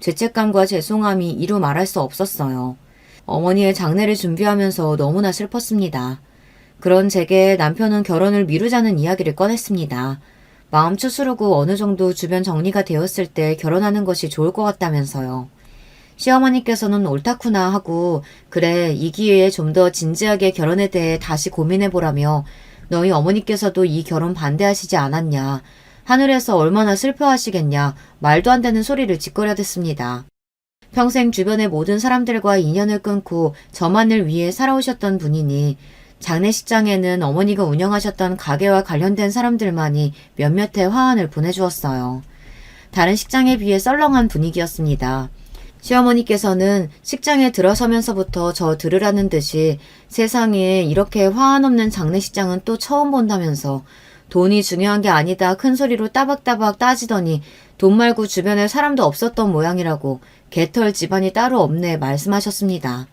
죄책감과 죄송함이 이루 말할 수 없었어요. 어머니의 장례를 준비하면서 너무나 슬펐습니다. 그런 제게 남편은 결혼을 미루자는 이야기를 꺼냈습니다. 마음 추스르고 어느 정도 주변 정리가 되었을 때 결혼하는 것이 좋을 것 같다면서요. 시어머니께서는 옳다구나 하고 그래 이 기회에 좀 더 진지하게 결혼에 대해 다시 고민해보라며 너희 어머니께서도 이 결혼 반대하시지 않았냐. 하늘에서 얼마나 슬퍼하시겠냐. 말도 안 되는 소리를 짓거려댔습니다. 평생 주변의 모든 사람들과 인연을 끊고 저만을 위해 살아오셨던 분이니 장례식장에는 어머니가 운영하셨던 가게와 관련된 사람들만이 몇몇의 화환을 보내주었어요. 다른 식장에 비해 썰렁한 분위기였습니다. 시어머니께서는 식장에 들어서면서부터 저 들으라는 듯이 세상에 이렇게 화환 없는 장례식장은 또 처음 본다면서 돈이 중요한 게 아니다 큰 소리로 따박따박 따지더니 돈 말고 주변에 사람도 없었던 모양이라고 개털 집안이 따로 없네 말씀하셨습니다.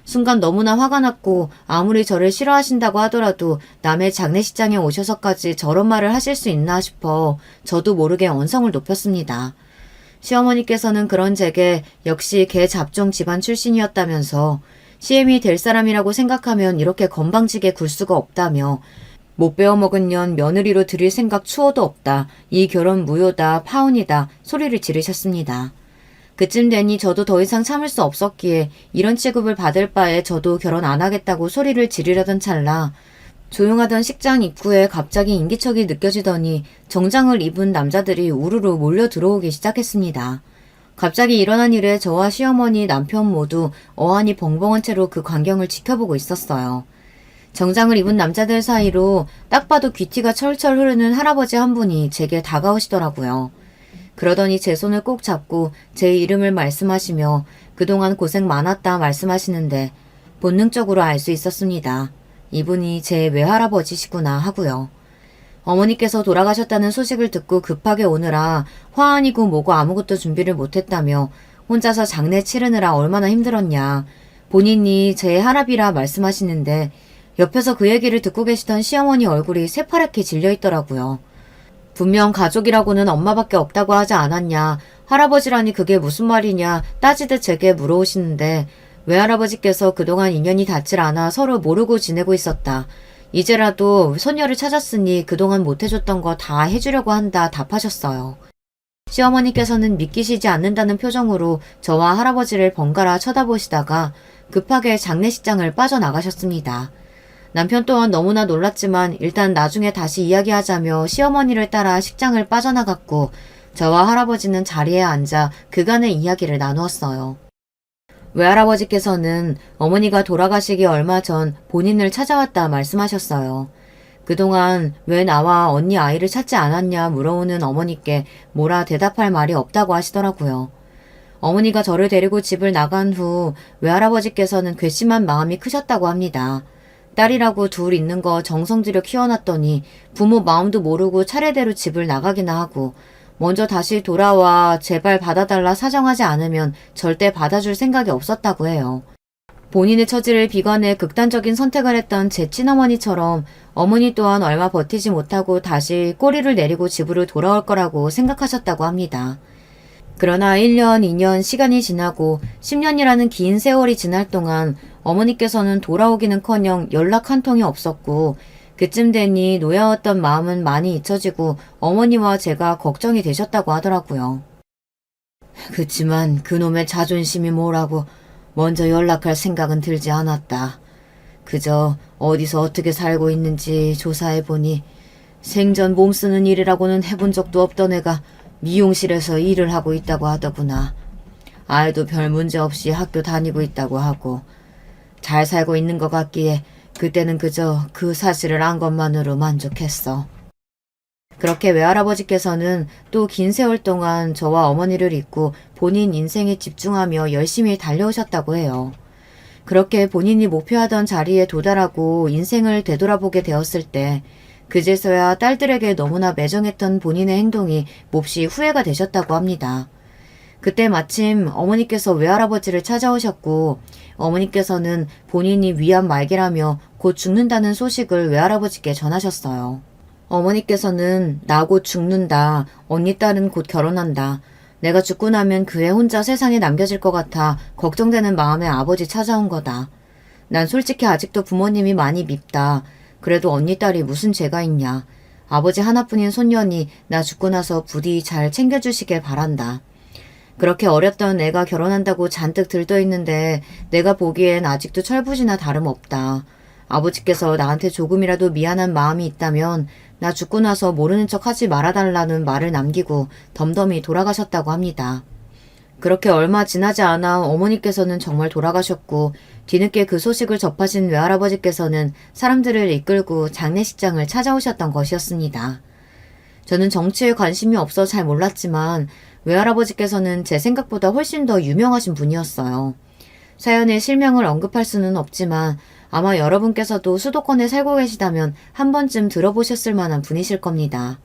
순간 너무나 화가 났고 아무리 저를 싫어하신다고 하더라도 남의 장례식장에 오셔서까지 저런 말을 하실 수 있나 싶어 저도 모르게 언성을 높였습니다. 시어머니께서는 그런 제게 역시 개 잡종 집안 출신이었다면서 시엠이 될 사람이라고 생각하면 이렇게 건방지게 굴 수가 없다며 못 배워먹은 년 며느리로 들일 생각 추호도 없다. 이 결혼 무효다. 파혼이다. 소리를 지르셨습니다. 그쯤 되니 저도 더 이상 참을 수 없었기에 이런 취급을 받을 바에 저도 결혼 안 하겠다고 소리를 지르려던 찰나 조용하던 식장 입구에 갑자기 인기척이 느껴지더니 정장을 입은 남자들이 우르르 몰려 들어오기 시작했습니다. 갑자기 일어난 일에 저와 시어머니, 남편 모두 어안이 벙벙한 채로 그 광경을 지켜보고 있었어요. 정장을 입은 남자들 사이로 딱 봐도 귀티가 철철 흐르는 할아버지 한 분이 제게 다가오시더라고요. 그러더니 제 손을 꼭 잡고 제 이름을 말씀하시며 그동안 고생 많았다 말씀하시는데 본능적으로 알 수 있었습니다. 이분이 제 외할아버지시구나 하고요. 어머니께서 돌아가셨다는 소식을 듣고 급하게 오느라 화환이고 뭐고 아무것도 준비를 못했다며 혼자서 장례 치르느라 얼마나 힘들었냐. 본인이 제 할아비라 말씀하시는데 옆에서 그 얘기를 듣고 계시던 시어머니 얼굴이 새파랗게 질려있더라고요. 분명 가족이라고는 엄마밖에 없다고 하지 않았냐. 할아버지라니 그게 무슨 말이냐 따지듯 제게 물어오시는데 외할아버지께서 그동안 인연이 닿질 않아 서로 모르고 지내고 있었다. 이제라도 손녀를 찾았으니 그동안 못해줬던 거 다 해주려고 한다 답하셨어요. 시어머니께서는 믿기시지 않는다는 표정으로 저와 할아버지를 번갈아 쳐다보시다가 급하게 장례식장을 빠져나가셨습니다. 남편 또한 너무나 놀랐지만 일단 나중에 다시 이야기하자며 시어머니를 따라 식장을 빠져나갔고 저와 할아버지는 자리에 앉아 그간의 이야기를 나누었어요. 외할아버지께서는 어머니가 돌아가시기 얼마 전 본인을 찾아왔다 말씀하셨어요. 그동안 왜 나와 언니 아이를 찾지 않았냐 물어오는 어머니께 뭐라 대답할 말이 없다고 하시더라고요. 어머니가 저를 데리고 집을 나간 후 외할아버지께서는 괘씸한 마음이 크셨다고 합니다. 딸이라고 둘 있는 거 정성 들여 키워놨더니 부모 마음도 모르고 차례대로 집을 나가기나 하고 먼저 다시 돌아와 제발 받아달라 사정하지 않으면 절대 받아줄 생각이 없었다고 해요. 본인의 처지를 비관해 극단적인 선택을 했던 제 친어머니처럼 어머니 또한 얼마 버티지 못하고 다시 꼬리를 내리고 집으로 돌아올 거라고 생각하셨다고 합니다. 그러나 1년, 2년 시간이 지나고 10년이라는 긴 세월이 지날 동안 어머니께서는 돌아오기는커녕 연락 한 통이 없었고 그쯤 되니 놓여왔던 마음은 많이 잊혀지고 어머니와 제가 걱정이 되셨다고 하더라고요. 그치만 그놈의 자존심이 뭐라고 먼저 연락할 생각은 들지 않았다. 그저 어디서 어떻게 살고 있는지 조사해보니 생전 몸쓰는 일이라고는 해본 적도 없던 애가 미용실에서 일을 하고 있다고 하더구나. 아이도 별 문제 없이 학교 다니고 있다고 하고 잘 살고 있는 것 같기에 그때는 그저 그 사실을 안 것만으로 만족했어. 그렇게 외할아버지께서는 또 긴 세월 동안 저와 어머니를 잊고 본인 인생에 집중하며 열심히 달려오셨다고 해요. 그렇게 본인이 목표하던 자리에 도달하고 인생을 되돌아보게 되었을 때 그제서야 딸들에게 너무나 매정했던 본인의 행동이 몹시 후회가 되셨다고 합니다. 그때 마침 어머니께서 외할아버지를 찾아오셨고 어머니께서는 본인이 위암 말기라며 곧 죽는다는 소식을 외할아버지께 전하셨어요. 어머니께서는 나 곧 죽는다. 언니 딸은 곧 결혼한다. 내가 죽고 나면 그 애 혼자 세상에 남겨질 것 같아 걱정되는 마음에 아버지 찾아온 거다. 난 솔직히 아직도 부모님이 많이 밉다. 그래도 언니 딸이 무슨 죄가 있냐. 아버지 하나뿐인 손녀니 나 죽고 나서 부디 잘 챙겨주시길 바란다. 그렇게 어렸던 애가 결혼한다고 잔뜩 들떠있는데 내가 보기엔 아직도 철부지나 다름없다. 아버지께서 나한테 조금이라도 미안한 마음이 있다면 나 죽고 나서 모르는 척 하지 말아달라는 말을 남기고 덤덤히 돌아가셨다고 합니다. 그렇게 얼마 지나지 않아 어머니께서는 정말 돌아가셨고 뒤늦게 그 소식을 접하신 외할아버지께서는 사람들을 이끌고 장례식장을 찾아오셨던 것이었습니다. 저는 정치에 관심이 없어 잘 몰랐지만 외할아버지께서는 제 생각보다 훨씬 더 유명하신 분이었어요. 사연에 실명을 언급할 수는 없지만 아마 여러분께서도 수도권에 살고 계시다면 한 번쯤 들어보셨을 만한 분이실 겁니다.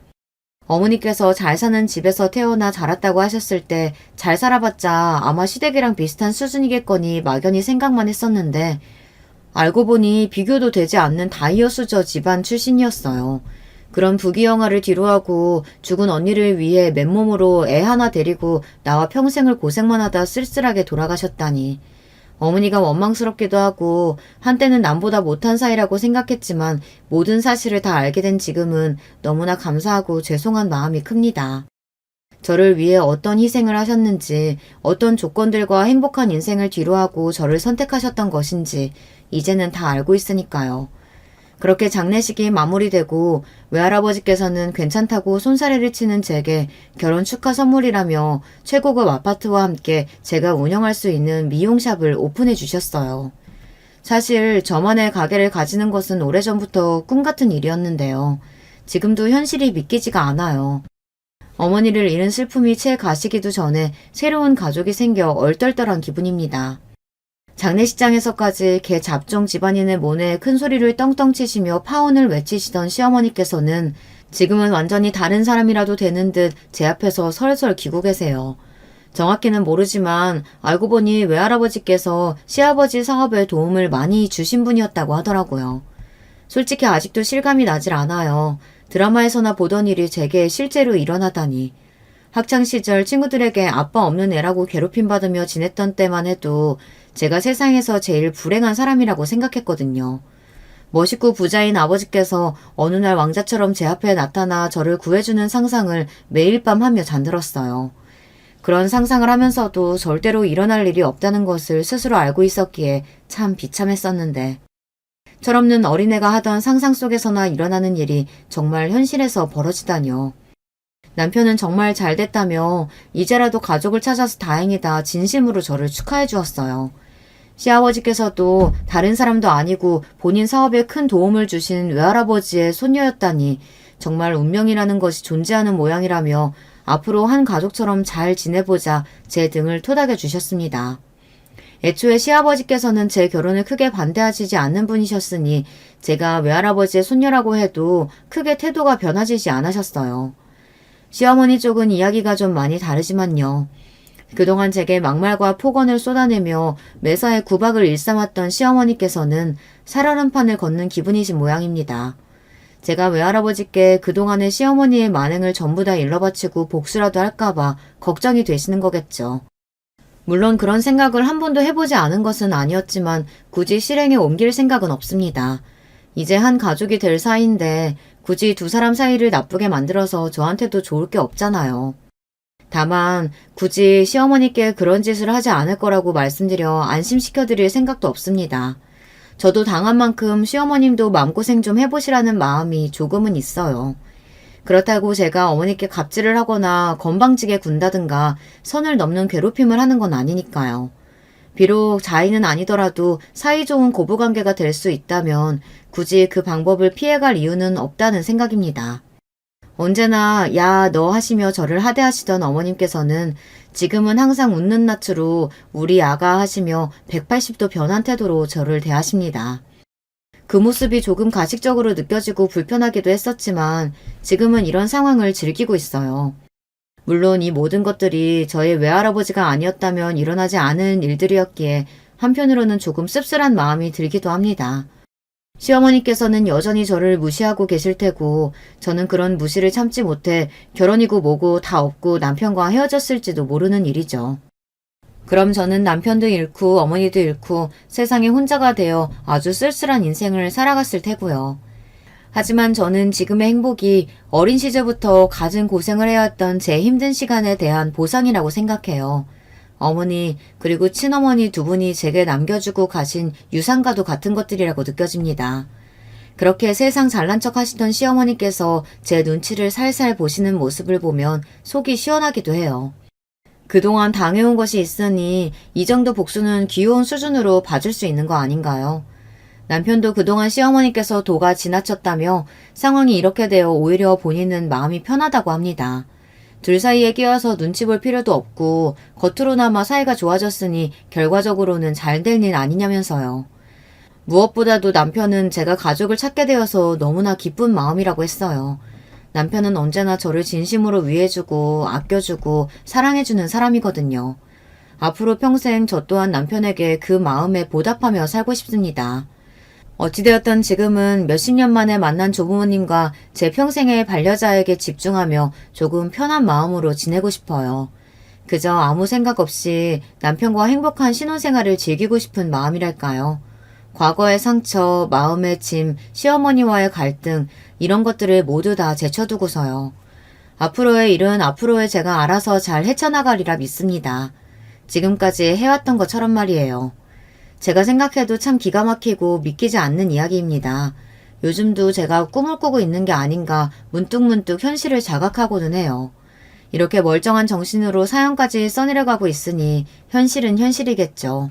어머니께서 잘 사는 집에서 태어나 자랐다고 하셨을 때 잘 살아봤자 아마 시댁이랑 비슷한 수준이겠거니 막연히 생각만 했었는데 알고 보니 비교도 되지 않는 다이어수저 집안 출신이었어요. 그런 부귀영화를 뒤로하고 죽은 언니를 위해 맨몸으로 애 하나 데리고 나와 평생을 고생만 하다 쓸쓸하게 돌아가셨다니. 어머니가 원망스럽기도 하고 한때는 남보다 못한 사이라고 생각했지만 모든 사실을 다 알게 된 지금은 너무나 감사하고 죄송한 마음이 큽니다. 저를 위해 어떤 희생을 하셨는지 어떤 조건들과 행복한 인생을 뒤로하고 저를 선택하셨던 것인지 이제는 다 알고 있으니까요. 그렇게 장례식이 마무리되고 외할아버지께서는 괜찮다고 손사래를 치는 제게 결혼 축하 선물이라며 최고급 아파트와 함께 제가 운영할 수 있는 미용샵을 오픈해 주셨어요. 사실 저만의 가게를 가지는 것은 오래전부터 꿈같은 일이었는데요. 지금도 현실이 믿기지가 않아요. 어머니를 잃은 슬픔이 채 가시기도 전에 새로운 가족이 생겨 얼떨떨한 기분입니다. 장례식장에서까지 개 잡종 집안인을 모내 큰 소리를 떵떵 치시며 파혼을 외치시던 시어머니께서는 지금은 완전히 다른 사람이라도 되는 듯 제 앞에서 설설 기고 계세요. 정확히는 모르지만 알고 보니 외할아버지께서 시아버지 사업에 도움을 많이 주신 분이었다고 하더라고요. 솔직히 아직도 실감이 나질 않아요. 드라마에서나 보던 일이 제게 실제로 일어나다니. 학창시절 친구들에게 아빠 없는 애라고 괴롭힘받으며 지냈던 때만 해도 제가 세상에서 제일 불행한 사람이라고 생각했거든요. 멋있고 부자인 아버지께서 어느 날 왕자처럼 제 앞에 나타나 저를 구해주는 상상을 매일 밤 하며 잠들었어요. 그런 상상을 하면서도 절대로 일어날 일이 없다는 것을 스스로 알고 있었기에 참 비참했었는데 철없는 어린애가 하던 상상 속에서나 일어나는 일이 정말 현실에서 벌어지다니요. 남편은 정말 잘 됐다며 이제라도 가족을 찾아서 다행이다 진심으로 저를 축하해 주었어요. 시아버지께서도 다른 사람도 아니고 본인 사업에 큰 도움을 주신 외할아버지의 손녀였다니 정말 운명이라는 것이 존재하는 모양이라며 앞으로 한 가족처럼 잘 지내보자 제 등을 토닥여 주셨습니다. 애초에 시아버지께서는 제 결혼을 크게 반대하시지 않는 분이셨으니 제가 외할아버지의 손녀라고 해도 크게 태도가 변화지지 않으셨어요. 시어머니 쪽은 이야기가 좀 많이 다르지만요. 그동안 제게 막말과 폭언을 쏟아내며 매사에 구박을 일삼았던 시어머니께서는 살얼음판을 걷는 기분이신 모양입니다. 제가 외할아버지께 그동안의 시어머니의 만행을 전부 다 일러바치고 복수라도 할까봐 걱정이 되시는 거겠죠. 물론 그런 생각을 한 번도 해보지 않은 것은 아니었지만 굳이 실행에 옮길 생각은 없습니다. 이제 한 가족이 될 사이인데 굳이 두 사람 사이를 나쁘게 만들어서 저한테도 좋을 게 없잖아요. 다만 굳이 시어머니께 그런 짓을 하지 않을 거라고 말씀드려 안심시켜드릴 생각도 없습니다. 저도 당한 만큼 시어머님도 마음고생 좀 해보시라는 마음이 조금은 있어요. 그렇다고 제가 어머니께 갑질을 하거나 건방지게 군다든가 선을 넘는 괴롭힘을 하는 건 아니니까요. 비록 자의는 아니더라도 사이좋은 고부관계가 될 수 있다면 굳이 그 방법을 피해갈 이유는 없다는 생각입니다. 언제나 야, 너 하시며 저를 하대하시던 어머님께서는 지금은 항상 웃는 낯으로 우리 아가 하시며 180도 변한 태도로 저를 대하십니다. 그 모습이 조금 가식적으로 느껴지고 불편하기도 했었지만 지금은 이런 상황을 즐기고 있어요. 물론 이 모든 것들이 저의 외할아버지가 아니었다면 일어나지 않은 일들이었기에 한편으로는 조금 씁쓸한 마음이 들기도 합니다. 시어머니께서는 여전히 저를 무시하고 계실 테고 저는 그런 무시를 참지 못해 결혼이고 뭐고 다 없고 남편과 헤어졌을지도 모르는 일이죠. 그럼 저는 남편도 잃고 어머니도 잃고 세상에 혼자가 되어 아주 쓸쓸한 인생을 살아갔을 테고요. 하지만 저는 지금의 행복이 어린 시절부터 갖은 고생을 해왔던 제 힘든 시간에 대한 보상이라고 생각해요. 어머니 그리고 친어머니 두 분이 제게 남겨주고 가신 유산과도 같은 것들이라고 느껴집니다. 그렇게 세상 잘난 척 하시던 시어머니께서 제 눈치를 살살 보시는 모습을 보면 속이 시원하기도 해요. 그동안 당해온 것이 있으니 이 정도 복수는 귀여운 수준으로 봐줄 수 있는 거 아닌가요? 남편도 그동안 시어머니께서 도가 지나쳤다며 상황이 이렇게 되어 오히려 본인은 마음이 편하다고 합니다. 둘 사이에 끼어서 눈치 볼 필요도 없고 겉으로나마 사이가 좋아졌으니 결과적으로는 잘 될 일 아니냐면서요. 무엇보다도 남편은 제가 가족을 찾게 되어서 너무나 기쁜 마음이라고 했어요. 남편은 언제나 저를 진심으로 위해주고 아껴주고 사랑해주는 사람이거든요. 앞으로 평생 저 또한 남편에게 그 마음에 보답하며 살고 싶습니다. 어찌되었든 지금은 몇십 년 만에 만난 조부모님과 제 평생의 반려자에게 집중하며 조금 편한 마음으로 지내고 싶어요. 그저 아무 생각 없이 남편과 행복한 신혼생활을 즐기고 싶은 마음이랄까요. 과거의 상처, 마음의 짐, 시어머니와의 갈등 이런 것들을 모두 다 제쳐두고서요. 앞으로의 일은 앞으로의 제가 알아서 잘 헤쳐나가리라 믿습니다. 지금까지 해왔던 것처럼 말이에요. 제가 생각해도 참 기가 막히고 믿기지 않는 이야기입니다. 요즘도 제가 꿈을 꾸고 있는 게 아닌가 문득문득 현실을 자각하고는 해요. 이렇게 멀쩡한 정신으로 사연까지 써내려가고 있으니 현실은 현실이겠죠.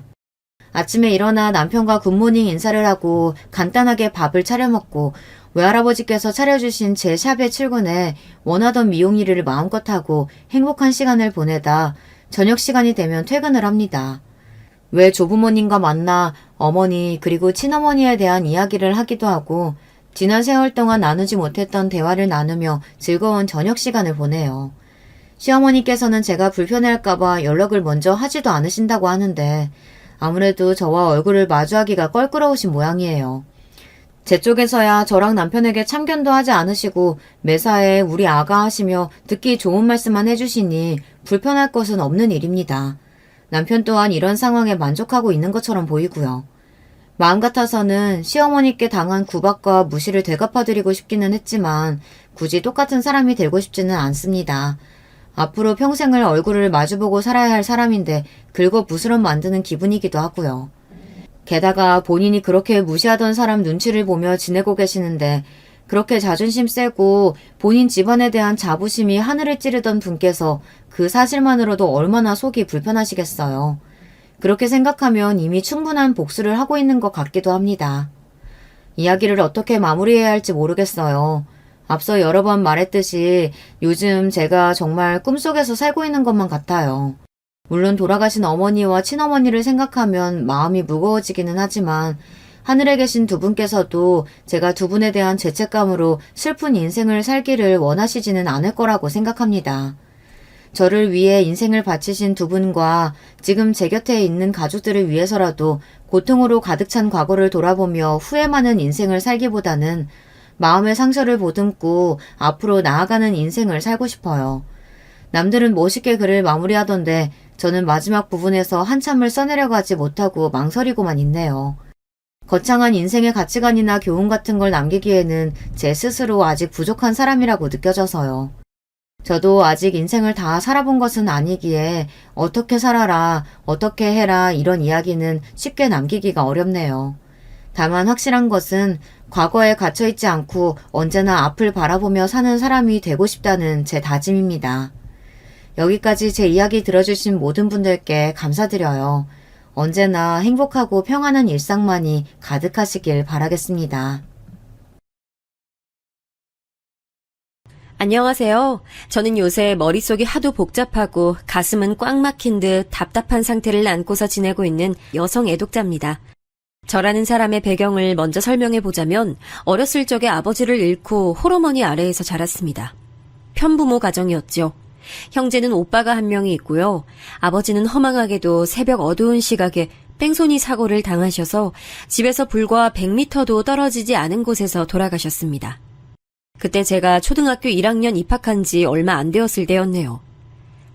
아침에 일어나 남편과 굿모닝 인사를 하고 간단하게 밥을 차려 먹고 외할아버지께서 차려주신 제 샵에 출근해 원하던 미용 일을 마음껏 하고 행복한 시간을 보내다 저녁 시간이 되면 퇴근을 합니다. 왜 조부모님과 만나 어머니 그리고 친어머니에 대한 이야기를 하기도 하고 지난 세월 동안 나누지 못했던 대화를 나누며 즐거운 저녁 시간을 보내요. 시어머니께서는 제가 불편해할까봐 연락을 먼저 하지도 않으신다고 하는데 아무래도 저와 얼굴을 마주하기가 껄끄러우신 모양이에요. 제 쪽에서야 저랑 남편에게 참견도 하지 않으시고 매사에 우리 아가 하시며 듣기 좋은 말씀만 해주시니 불편할 것은 없는 일입니다. 남편 또한 이런 상황에 만족하고 있는 것처럼 보이고요. 마음 같아서는 시어머니께 당한 구박과 무시를 되갚아드리고 싶기는 했지만 굳이 똑같은 사람이 되고 싶지는 않습니다. 앞으로 평생을 얼굴을 마주보고 살아야 할 사람인데 긁어부스럼 만드는 기분이기도 하고요. 게다가 본인이 그렇게 무시하던 사람 눈치를 보며 지내고 계시는데 그렇게 자존심 세고 본인 집안에 대한 자부심이 하늘을 찌르던 분께서 그 사실만으로도 얼마나 속이 불편하시겠어요. 그렇게 생각하면 이미 충분한 복수를 하고 있는 것 같기도 합니다. 이야기를 어떻게 마무리해야 할지 모르겠어요. 앞서 여러 번 말했듯이 요즘 제가 정말 꿈속에서 살고 있는 것만 같아요. 물론 돌아가신 어머니와 친어머니를 생각하면 마음이 무거워지기는 하지만 하늘에 계신 두 분께서도 제가 두 분에 대한 죄책감으로 슬픈 인생을 살기를 원하시지는 않을 거라고 생각합니다. 저를 위해 인생을 바치신 두 분과 지금 제 곁에 있는 가족들을 위해서라도 고통으로 가득 찬 과거를 돌아보며 후회 많은 인생을 살기보다는 마음의 상처를 보듬고 앞으로 나아가는 인생을 살고 싶어요. 남들은 멋있게 글을 마무리하던데 저는 마지막 부분에서 한참을 써내려가지 못하고 망설이고만 있네요. 거창한 인생의 가치관이나 교훈 같은 걸 남기기에는 제 스스로 아직 부족한 사람이라고 느껴져서요. 저도 아직 인생을 다 살아본 것은 아니기에 어떻게 살아라, 어떻게 해라 이런 이야기는 쉽게 남기기가 어렵네요. 다만 확실한 것은 과거에 갇혀있지 않고 언제나 앞을 바라보며 사는 사람이 되고 싶다는 제 다짐입니다. 여기까지 제 이야기 들어주신 모든 분들께 감사드려요. 언제나 행복하고 평안한 일상만이 가득하시길 바라겠습니다. 안녕하세요. 저는 요새 머릿속이 하도 복잡하고 가슴은 꽉 막힌 듯 답답한 상태를 안고서 지내고 있는 여성 애독자입니다. 저라는 사람의 배경을 먼저 설명해보자면 어렸을 적에 아버지를 잃고 홀어머니 아래에서 자랐습니다. 편부모 가정이었죠. 형제는 오빠가 한 명이 있고요. 아버지는 허망하게도 새벽 어두운 시각에 뺑소니 사고를 당하셔서 집에서 불과 100m도 떨어지지 않은 곳에서 돌아가셨습니다. 그때 제가 초등학교 1학년 입학한 지 얼마 안 되었을 때였네요.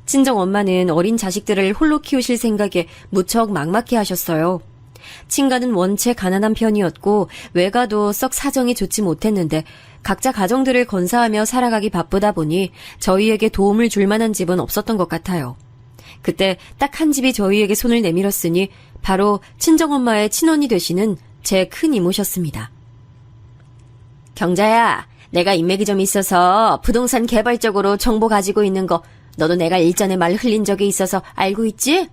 친정 엄마는 어린 자식들을 홀로 키우실 생각에 무척 막막해 하셨어요. 친가는 원체 가난한 편이었고 외가도 썩 사정이 좋지 못했는데 각자 가정들을 건사하며 살아가기 바쁘다 보니 저희에게 도움을 줄 만한 집은 없었던 것 같아요. 그때 딱 한 집이 저희에게 손을 내밀었으니 바로 친정엄마의 친언니 되시는 제 큰 이모셨습니다. 경자야, 내가 인맥이 좀 있어서 부동산 개발 쪽으로 정보 가지고 있는 거 너도 내가 일전에 말 흘린 적이 있어서 알고 있지?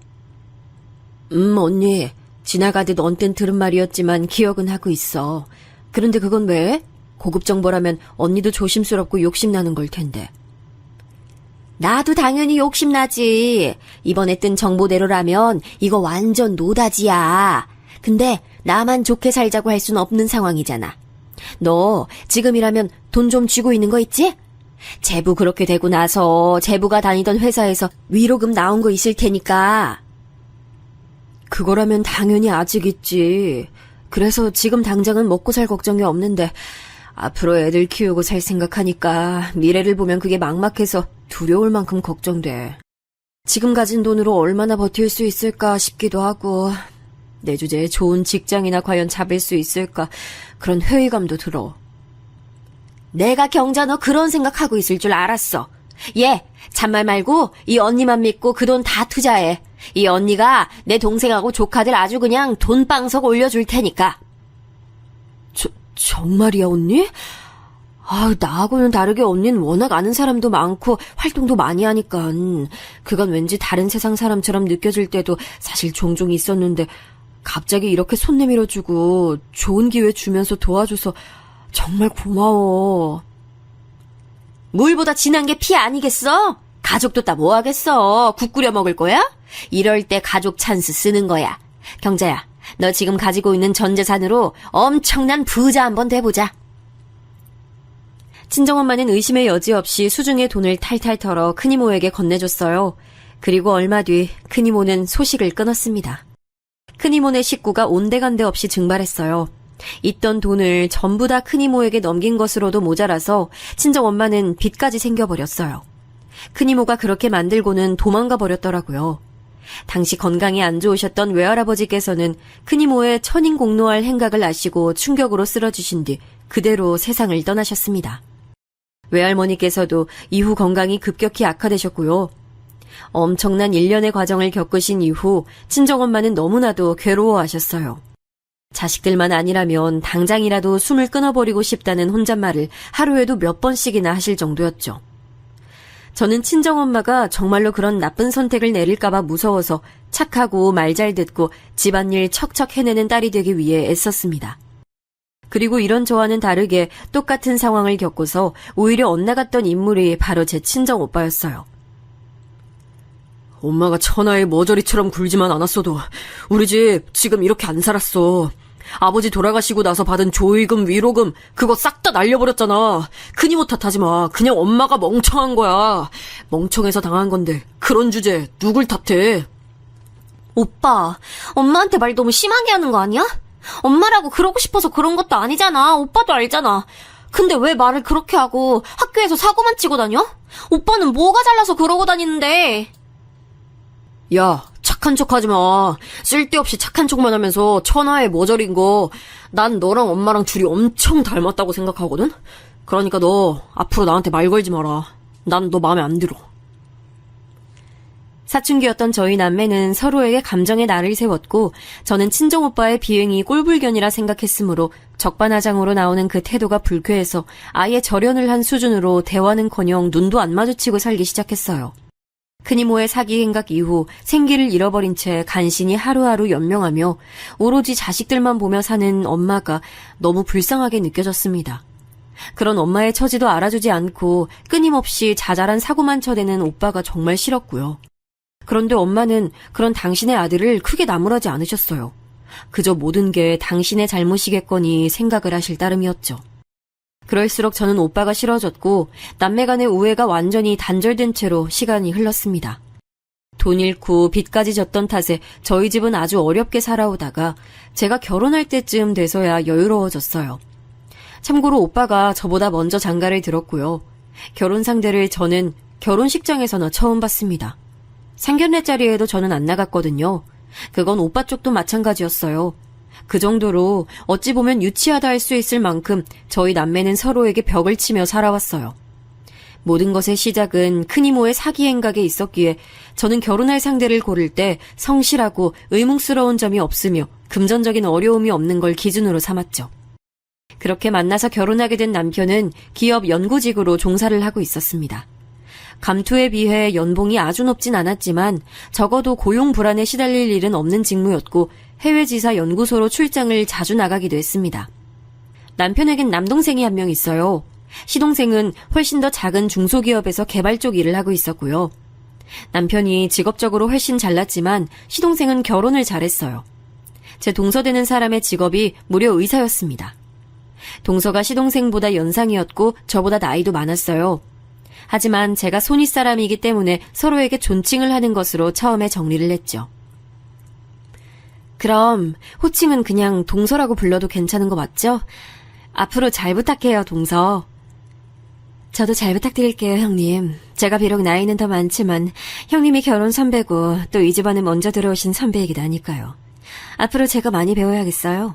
언니. 지나가듯 언뜻 들은 말이었지만 기억은 하고 있어. 그런데 그건 왜? 고급 정보라면 언니도 조심스럽고 욕심나는 걸 텐데. 나도 당연히 욕심나지. 이번에 뜬 정보대로라면 이거 완전 노다지야. 근데 나만 좋게 살자고 할 순 없는 상황이잖아. 너 지금이라면 돈 좀 쥐고 있는 거 있지? 제부 그렇게 되고 나서 제부가 다니던 회사에서 위로금 나온 거 있을 테니까. 그거라면 당연히 아직 있지. 그래서 지금 당장은 먹고 살 걱정이 없는데 앞으로 애들 키우고 살 생각하니까 미래를 보면 그게 막막해서 두려울 만큼 걱정돼. 지금 가진 돈으로 얼마나 버틸 수 있을까 싶기도 하고 내 주제에 좋은 직장이나 과연 잡을 수 있을까 그런 회의감도 들어. 내가 경자 너 그런 생각하고 있을 줄 알았어. 얘 잔말 말고 이 언니만 믿고 그 돈 다 투자해. 이 언니가 내 동생하고 조카들 아주 그냥 돈방석 올려줄 테니까. 정말이야 언니? 나하고는 다르게 언니는 워낙 아는 사람도 많고 활동도 많이 하니까 그건 왠지 다른 세상 사람처럼 느껴질 때도 사실 종종 있었는데 갑자기 이렇게 손 내밀어주고 좋은 기회 주면서 도와줘서 정말 고마워. 물보다 진한 게 피 아니겠어? 가족도 따 뭐 하겠어? 국 끓여 먹을 거야? 이럴 때 가족 찬스 쓰는 거야. 경자야, 너 지금 가지고 있는 전 재산으로 엄청난 부자 한번 돼보자. 친정엄마는 의심의 여지 없이 수중에 돈을 탈탈 털어 큰이모에게 건네줬어요. 그리고 얼마 뒤 큰이모는 소식을 끊었습니다. 큰이모네 식구가 온데간데 없이 증발했어요. 있던 돈을 전부 다 큰이모에게 넘긴 것으로도 모자라서 친정엄마는 빚까지 생겨버렸어요. 큰이모가 그렇게 만들고는 도망가 버렸더라고요. 당시 건강이 안 좋으셨던 외할아버지께서는 큰이모의 천인공노할 행각을 아시고 충격으로 쓰러지신 뒤 그대로 세상을 떠나셨습니다. 외할머니께서도 이후 건강이 급격히 악화되셨고요. 엄청난 일련의 과정을 겪으신 이후 친정엄마는 너무나도 괴로워하셨어요. 자식들만 아니라면 당장이라도 숨을 끊어버리고 싶다는 혼잣말을 하루에도 몇 번씩이나 하실 정도였죠. 저는 친정엄마가 정말로 그런 나쁜 선택을 내릴까봐 무서워서 착하고 말 잘 듣고 집안일 척척 해내는 딸이 되기 위해 애썼습니다. 그리고 이런 저와는 다르게 똑같은 상황을 겪고서 오히려 엇나갔던 인물이 바로 제 친정 오빠였어요. 엄마가 천하의 머저리처럼 굴지만 않았어도 우리 집 지금 이렇게 안 살았어. 아버지 돌아가시고 나서 받은 조의금, 위로금 그거 싹 다 날려버렸잖아. 큰이모 탓하지 마. 그냥 엄마가 멍청한 거야. 멍청해서 당한 건데 그런 주제 누굴 탓해? 오빠, 엄마한테 말 너무 심하게 하는 거 아니야? 엄마라고 그러고 싶어서 그런 것도 아니잖아. 오빠도 알잖아. 근데 왜 말을 그렇게 하고 학교에서 사고만 치고 다녀? 오빠는 뭐가 잘나서 그러고 다니는데? 야, 착한 척 하지 마. 쓸데없이 착한 척만 하면서 천하의 머저린 거. 난 너랑 엄마랑 둘이 엄청 닮았다고 생각하거든? 그러니까 너 앞으로 나한테 말 걸지 마라. 난 너 마음에 안 들어. 사춘기였던 저희 남매는 서로에게 감정의 날을 세웠고 저는 친정오빠의 비행이 꼴불견이라 생각했으므로 적반하장으로 나오는 그 태도가 불쾌해서 아예 절연을 한 수준으로 대화는커녕 눈도 안 마주치고 살기 시작했어요. 큰이모의 사기 행각 이후 생기를 잃어버린 채 간신히 하루하루 연명하며 오로지 자식들만 보며 사는 엄마가 너무 불쌍하게 느껴졌습니다. 그런 엄마의 처지도 알아주지 않고 끊임없이 자잘한 사고만 쳐대는 오빠가 정말 싫었고요. 그런데 엄마는 그런 당신의 아들을 크게 나무라지 않으셨어요. 그저 모든 게 당신의 잘못이겠거니 생각을 하실 따름이었죠. 그럴수록 저는 오빠가 싫어졌고 남매 간의 우애가 완전히 단절된 채로 시간이 흘렀습니다. 돈 잃고 빚까지 졌던 탓에 저희 집은 아주 어렵게 살아오다가 제가 결혼할 때쯤 돼서야 여유로워졌어요. 참고로 오빠가 저보다 먼저 장가를 들었고요. 결혼 상대를 저는 결혼식장에서나 처음 봤습니다. 상견례 자리에도 저는 안 나갔거든요. 그건 오빠 쪽도 마찬가지였어요. 그 정도로 어찌 보면 유치하다 할 수 있을 만큼 저희 남매는 서로에게 벽을 치며 살아왔어요. 모든 것의 시작은 큰이모의 사기 행각에 있었기에 저는 결혼할 상대를 고를 때 성실하고 의문스러운 점이 없으며 금전적인 어려움이 없는 걸 기준으로 삼았죠. 그렇게 만나서 결혼하게 된 남편은 기업 연구직으로 종사를 하고 있었습니다. 감투에 비해 연봉이 아주 높진 않았지만 적어도 고용 불안에 시달릴 일은 없는 직무였고 해외 지사 연구소로 출장을 자주 나가기도 했습니다. 남편에겐 남동생이 한 명 있어요. 시동생은 훨씬 더 작은 중소기업에서 개발 쪽 일을 하고 있었고요. 남편이 직업적으로 훨씬 잘났지만 시동생은 결혼을 잘했어요. 제 동서되는 사람의 직업이 무려 의사였습니다. 동서가 시동생보다 연상이었고 저보다 나이도 많았어요. 하지만 제가 손윗사람이기 때문에 서로에게 존칭을 하는 것으로 처음에 정리를 했죠. 그럼 호칭은 그냥 동서라고 불러도 괜찮은 거 맞죠? 앞으로 잘 부탁해요, 동서. 저도 잘 부탁드릴게요, 형님. 제가 비록 나이는 더 많지만 형님이 결혼 선배고 또 이 집안에 먼저 들어오신 선배이기도 하니까요. 앞으로 제가 많이 배워야겠어요.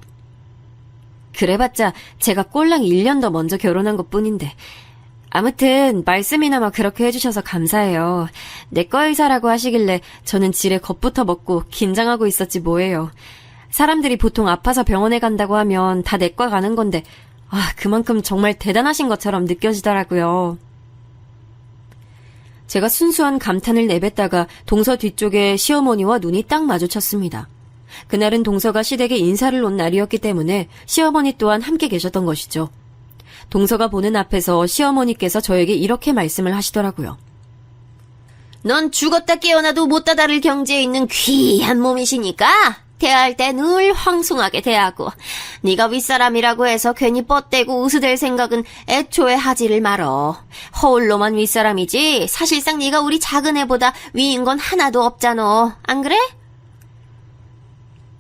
그래봤자 제가 꼴랑 1년 더 먼저 결혼한 것뿐인데 아무튼 말씀이나마 그렇게 해주셔서 감사해요. 내과 의사라고 하시길래 저는 지레 겁부터 먹고 긴장하고 있었지 뭐예요. 사람들이 보통 아파서 병원에 간다고 하면 다 내과 가는 건데 그만큼 정말 대단하신 것처럼 느껴지더라고요. 제가 순수한 감탄을 내뱉다가 동서 뒤쪽에 시어머니와 눈이 딱 마주쳤습니다. 그날은 동서가 시댁에 인사를 온 날이었기 때문에 시어머니 또한 함께 계셨던 것이죠. 동서가 보는 앞에서 시어머니께서 저에게 이렇게 말씀을 하시더라고요. 넌 죽었다 깨어나도 못 다다를 경지에 있는 귀한 몸이시니까 대할 때 늘 황송하게 대하고 네가 윗사람이라고 해서 괜히 뻗대고 우스댈 생각은 애초에 하지를 말어. 허울로만 윗사람이지 사실상 네가 우리 작은 애보다 위인 건 하나도 없잖아. 안 그래?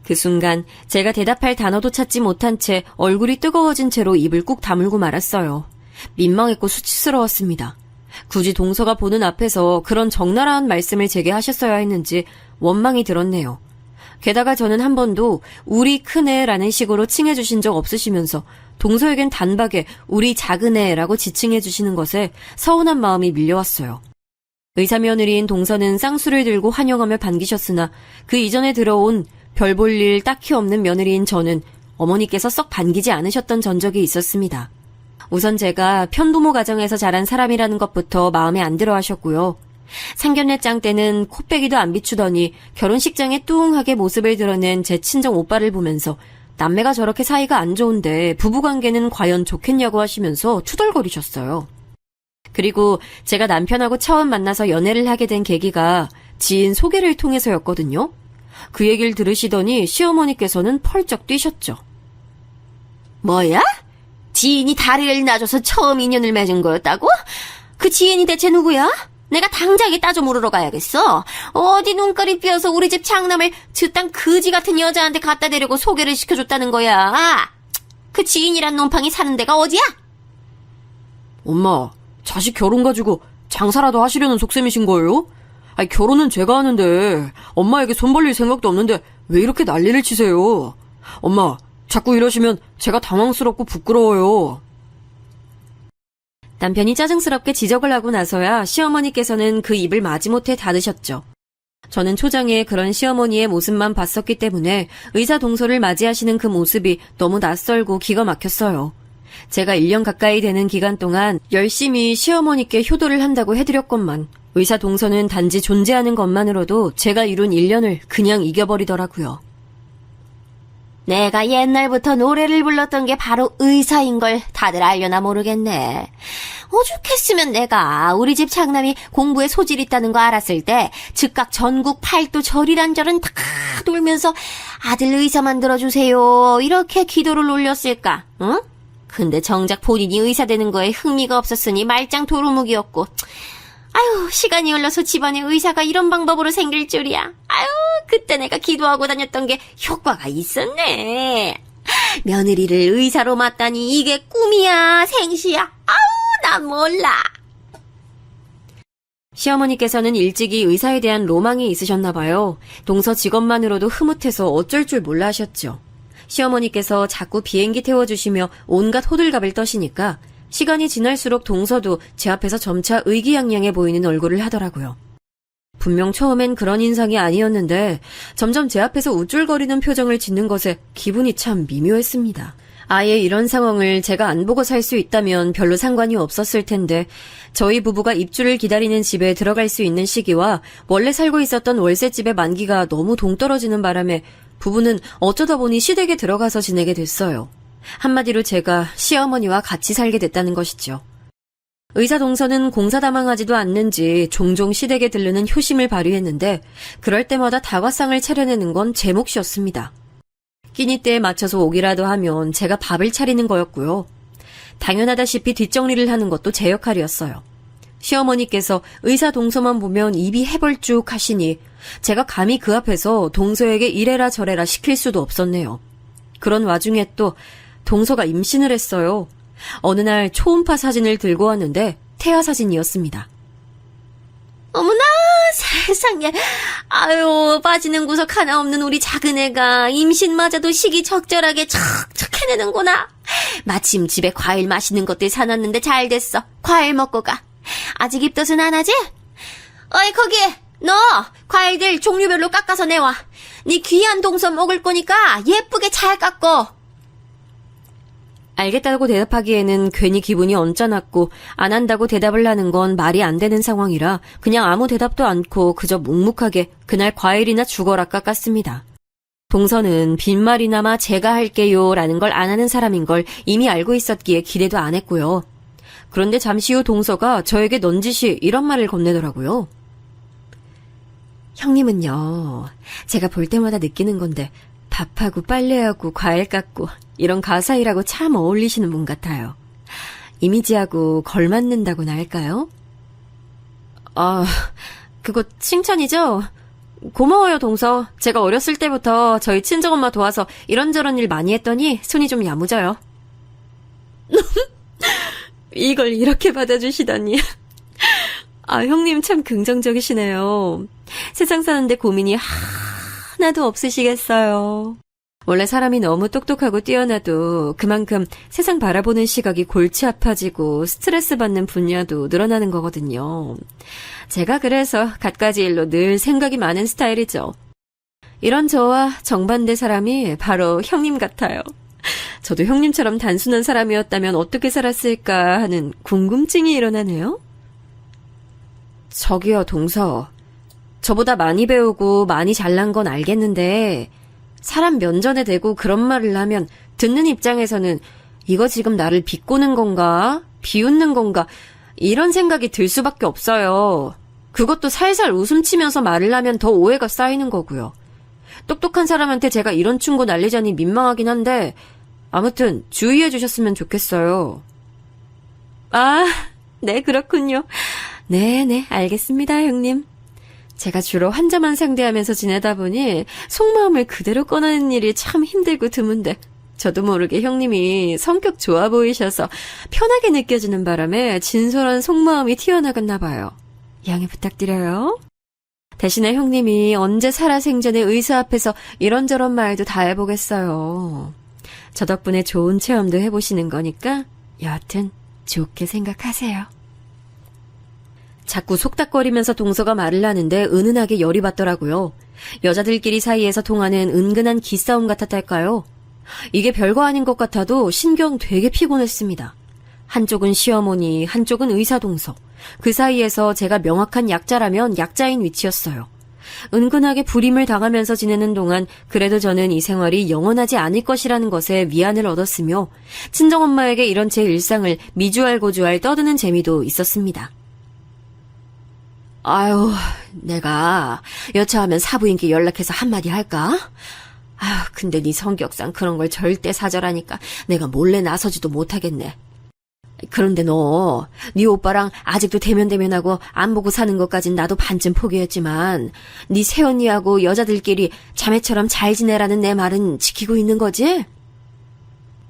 그 순간 제가 대답할 단어도 찾지 못한 채 얼굴이 뜨거워진 채로 입을 꾹 다물고 말았어요. 민망했고 수치스러웠습니다. 굳이 동서가 보는 앞에서 그런 적나라한 말씀을 제게 하셨어야 했는지 원망이 들었네요. 게다가 저는 한 번도 우리 큰애라는 식으로 칭해주신 적 없으시면서 동서에겐 단박에 우리 작은애라고 지칭해주시는 것에 서운한 마음이 밀려왔어요. 의사 며느리인 동서는 쌍수를 들고 환영하며 반기셨으나 그 이전에 들어온 별 볼 일 딱히 없는 며느리인 저는 어머니께서 썩 반기지 않으셨던 전적이 있었습니다. 우선 제가 편부모 가정에서 자란 사람이라는 것부터 마음에 안 들어 하셨고요. 상견례장 때는 코빼기도 안 비추더니 결혼식장에 뚱하게 모습을 드러낸 제 친정 오빠를 보면서 남매가 저렇게 사이가 안 좋은데 부부관계는 과연 좋겠냐고 하시면서 투덜거리셨어요. 그리고 제가 남편하고 처음 만나서 연애를 하게 된 계기가 지인 소개를 통해서였거든요. 그 얘기를 들으시더니 시어머니께서는 펄쩍 뛰셨죠. 뭐야? 지인이 다리를 놔줘서 처음 인연을 맺은 거였다고? 그 지인이 대체 누구야? 내가 당장에 따져 물으러 가야겠어. 어디 눈깔이 삐어서 우리 집 장남을 저딴 거지 같은 여자한테 갖다 대려고 소개를 시켜줬다는 거야. 그 지인이란 놈팡이 사는 데가 어디야? 엄마, 자식 결혼 가지고 장사라도 하시려는 속셈이신 거예요? 아니, 결혼은 제가 하는데 엄마에게 손 벌릴 생각도 없는데 왜 이렇게 난리를 치세요? 엄마, 자꾸 이러시면 제가 당황스럽고 부끄러워요. 남편이 짜증스럽게 지적을 하고 나서야 시어머니께서는 그 입을 마지못해 닫으셨죠. 저는 초장에 그런 시어머니의 모습만 봤었기 때문에 의사 동서를 맞이하시는 그 모습이 너무 낯설고 기가 막혔어요. 제가 1년 가까이 되는 기간 동안 열심히 시어머니께 효도를 한다고 해드렸건만 의사 동서는 단지 존재하는 것만으로도 제가 이룬 1년을 그냥 이겨버리더라고요. 내가 옛날부터 노래를 불렀던 게 바로 의사인 걸 다들 알려나 모르겠네. 오죽했으면 내가 우리 집 장남이 공부에 소질 있다는 거 알았을 때 즉각 전국 팔도 절이란절은 다 돌면서 아들 의사 만들어주세요 이렇게 기도를 올렸을까? 응? 근데 정작 본인이 의사 되는 거에 흥미가 없었으니 말짱 도루묵이었고, 아유, 시간이 흘러서 집안에 의사가 이런 방법으로 생길 줄이야. 아유, 그때 내가 기도하고 다녔던 게 효과가 있었네. 며느리를 의사로 맞다니 이게 꿈이야, 생시야. 아우, 난 몰라. 시어머니께서는 일찍이 의사에 대한 로망이 있으셨나 봐요. 동서 직업만으로도 흐뭇해서 어쩔 줄 몰라 하셨죠. 시어머니께서 자꾸 비행기 태워주시며 온갖 호들갑을 떠시니까 시간이 지날수록 동서도 제 앞에서 점차 의기양양해 보이는 얼굴을 하더라고요. 분명 처음엔 그런 인상이 아니었는데 점점 제 앞에서 우쭐거리는 표정을 짓는 것에 기분이 참 미묘했습니다. 아예 이런 상황을 제가 안 보고 살 수 있다면 별로 상관이 없었을 텐데 저희 부부가 입주를 기다리는 집에 들어갈 수 있는 시기와 원래 살고 있었던 월세집의 만기가 너무 동떨어지는 바람에 부부는 어쩌다 보니 시댁에 들어가서 지내게 됐어요. 한마디로 제가 시어머니와 같이 살게 됐다는 것이죠. 의사 동서는 공사다망하지도 않는지 종종 시댁에 들르는 효심을 발휘했는데 그럴 때마다 다과상을 차려내는 건 제 몫이었습니다. 끼니 때에 맞춰서 오기라도 하면 제가 밥을 차리는 거였고요. 당연하다시피 뒷정리를 하는 것도 제 역할이었어요. 시어머니께서 의사 동서만 보면 입이 해벌쭉 하시니 제가 감히 그 앞에서 동서에게 이래라 저래라 시킬 수도 없었네요. 그런 와중에 또 동서가 임신을 했어요. 어느 날 초음파 사진을 들고 왔는데 태아 사진이었습니다. 어머나, 세상에. 아유, 빠지는 구석 하나 없는 우리 작은 애가 임신마저도 시기적절하게 척척 해내는구나. 마침 집에 과일 맛있는 것들 사놨는데 잘 됐어. 과일 먹고 가. 아직 입덧은 안 하지? 어이, 거기, 너 과일들 종류별로 깎아서 내와. 네 귀한 동서 먹을 거니까 예쁘게 잘 깎어. 알겠다고 대답하기에는 괜히 기분이 언짢았고 안 한다고 대답을 하는 건 말이 안 되는 상황이라 그냥 아무 대답도 않고 그저 묵묵하게 그날 과일이나 죽어라 깎았습니다. 동서는 빈말이나마 제가 할게요 라는 걸 안 하는 사람인 걸 이미 알고 있었기에 기대도 안 했고요. 그런데 잠시 후 동서가 저에게 넌지시 이런 말을 건네더라고요. 형님은요, 제가 볼 때마다 느끼는 건데 밥하고 빨래하고 과일 깎고 이런 가사일하고 참 어울리시는 분 같아요. 이미지하고 걸맞는다고나 할까요? 아, 그거 칭찬이죠? 고마워요, 동서. 제가 어렸을 때부터 저희 친정엄마 도와서 이런저런 일 많이 했더니 손이 좀 야무져요. 이걸 이렇게 받아주시다니. 아, 형님 참 긍정적이시네요. 세상 사는데 고민이 하나도 없으시겠어요. 원래 사람이 너무 똑똑하고 뛰어나도 그만큼 세상 바라보는 시각이 골치 아파지고 스트레스 받는 분야도 늘어나는 거거든요. 제가 그래서 갖가지 일로 늘 생각이 많은 스타일이죠. 이런 저와 정반대 사람이 바로 형님 같아요. 저도 형님처럼 단순한 사람이었다면 어떻게 살았을까 하는 궁금증이 일어나네요. 저기요, 동서. 저보다 많이 배우고 많이 잘난 건 알겠는데 사람 면전에 대고 그런 말을 하면 듣는 입장에서는 이거 지금 나를 비꼬는 건가? 비웃는 건가? 이런 생각이 들 수밖에 없어요. 그것도 살살 웃음치면서 말을 하면 더 오해가 쌓이는 거고요. 똑똑한 사람한테 제가 이런 충고 날리자니 민망하긴 한데 아무튼 주의해 주셨으면 좋겠어요. 아, 네, 그렇군요. 네네, 알겠습니다, 형님. 제가 주로 환자만 상대하면서 지내다 보니 속마음을 그대로 꺼내는 일이 참 힘들고 드문데 저도 모르게 형님이 성격 좋아 보이셔서 편하게 느껴지는 바람에 진솔한 속마음이 튀어나갔나 봐요. 양해 부탁드려요. 대신에 형님이 언제 살아생전에 의사 앞에서 이런저런 말도 다 해보겠어요. 저 덕분에 좋은 체험도 해보시는 거니까 여하튼 좋게 생각하세요. 자꾸 속닥거리면서 동서가 말을 하는데 은은하게 열이 받더라고요. 여자들끼리 사이에서 통하는 은근한 기싸움 같았달까요? 이게 별거 아닌 것 같아도 신경 되게 피곤했습니다. 한쪽은 시어머니, 한쪽은 의사 동서. 그 사이에서 제가 명확한 약자라면 약자인 위치였어요. 은근하게 불임을 당하면서 지내는 동안 그래도 저는 이 생활이 영원하지 않을 것이라는 것에 위안을 얻었으며 친정엄마에게 이런 제 일상을 미주알고주알 떠드는 재미도 있었습니다. 아유, 내가 여차하면 사부인께 연락해서 한마디 할까? 아유, 근데 네 성격상 그런 걸 절대 사절하니까 내가 몰래 나서지도 못하겠네. 그런데 너, 네 오빠랑 아직도 대면대면하고 안 보고 사는 것까진 나도 반쯤 포기했지만 네 새언니하고 여자들끼리 자매처럼 잘 지내라는 내 말은 지키고 있는 거지?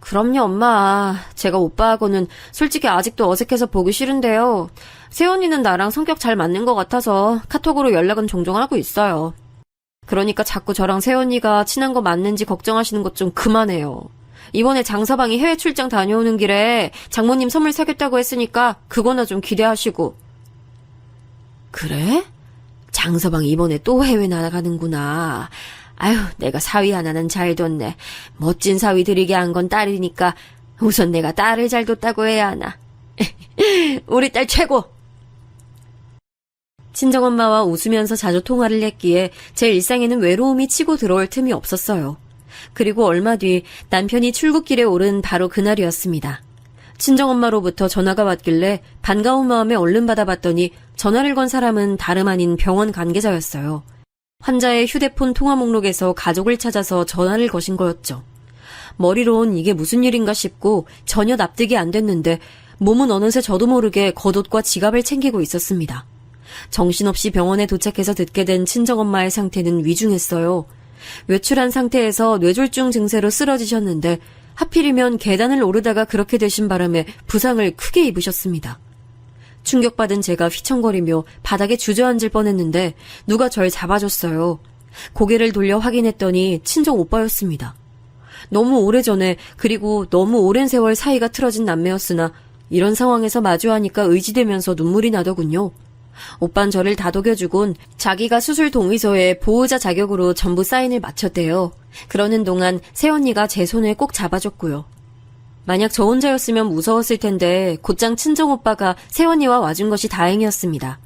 그럼요, 엄마. 제가 오빠하고는 솔직히 아직도 어색해서 보기 싫은데요. 새언니는 나랑 성격 잘 맞는 것 같아서 카톡으로 연락은 종종 하고 있어요. 그러니까 자꾸 저랑 새언니가 친한 거 맞는지 걱정하시는 것 좀 그만해요. 이번에 장서방이 해외 출장 다녀오는 길에 장모님 선물 사겠다고 했으니까 그거나 좀 기대하시고. 그래? 장서방이 이번에 또 해외 나가는구나. 아유, 내가 사위 하나는 잘 뒀네. 멋진 사위 들이게 한 건 딸이니까 우선 내가 딸을 잘 뒀다고 해야 하나. 우리 딸 최고! 친정엄마와 웃으면서 자주 통화를 했기에 제 일상에는 외로움이 치고 들어올 틈이 없었어요. 그리고 얼마 뒤 남편이 출국길에 오른 바로 그날이었습니다. 친정엄마로부터 전화가 왔길래 반가운 마음에 얼른 받아봤더니 전화를 건 사람은 다름 아닌 병원 관계자였어요. 환자의 휴대폰 통화 목록에서 가족을 찾아서 전화를 거신 거였죠. 머리론 이게 무슨 일인가 싶고 전혀 납득이 안 됐는데 몸은 어느새 저도 모르게 겉옷과 지갑을 챙기고 있었습니다. 정신없이 병원에 도착해서 듣게 된 친정엄마의 상태는 위중했어요. 외출한 상태에서 뇌졸중 증세로 쓰러지셨는데 하필이면 계단을 오르다가 그렇게 되신 바람에 부상을 크게 입으셨습니다. 충격받은 제가 휘청거리며 바닥에 주저앉을 뻔했는데 누가 절 잡아줬어요. 고개를 돌려 확인했더니 친정 오빠였습니다. 너무 오래전에 그리고 너무 오랜 세월 사이가 틀어진 남매였으나 이런 상황에서 마주하니까 의지되면서 눈물이 나더군요. 오빤 저를 다독여주곤 자기가 수술 동의서에 보호자 자격으로 전부 사인을 마쳤대요. 그러는 동안 새언니가 제 손을 꼭 잡아줬고요. 만약 저 혼자였으면 무서웠을 텐데 곧장 친정오빠가 새언니와 와준 것이 다행이었습니다.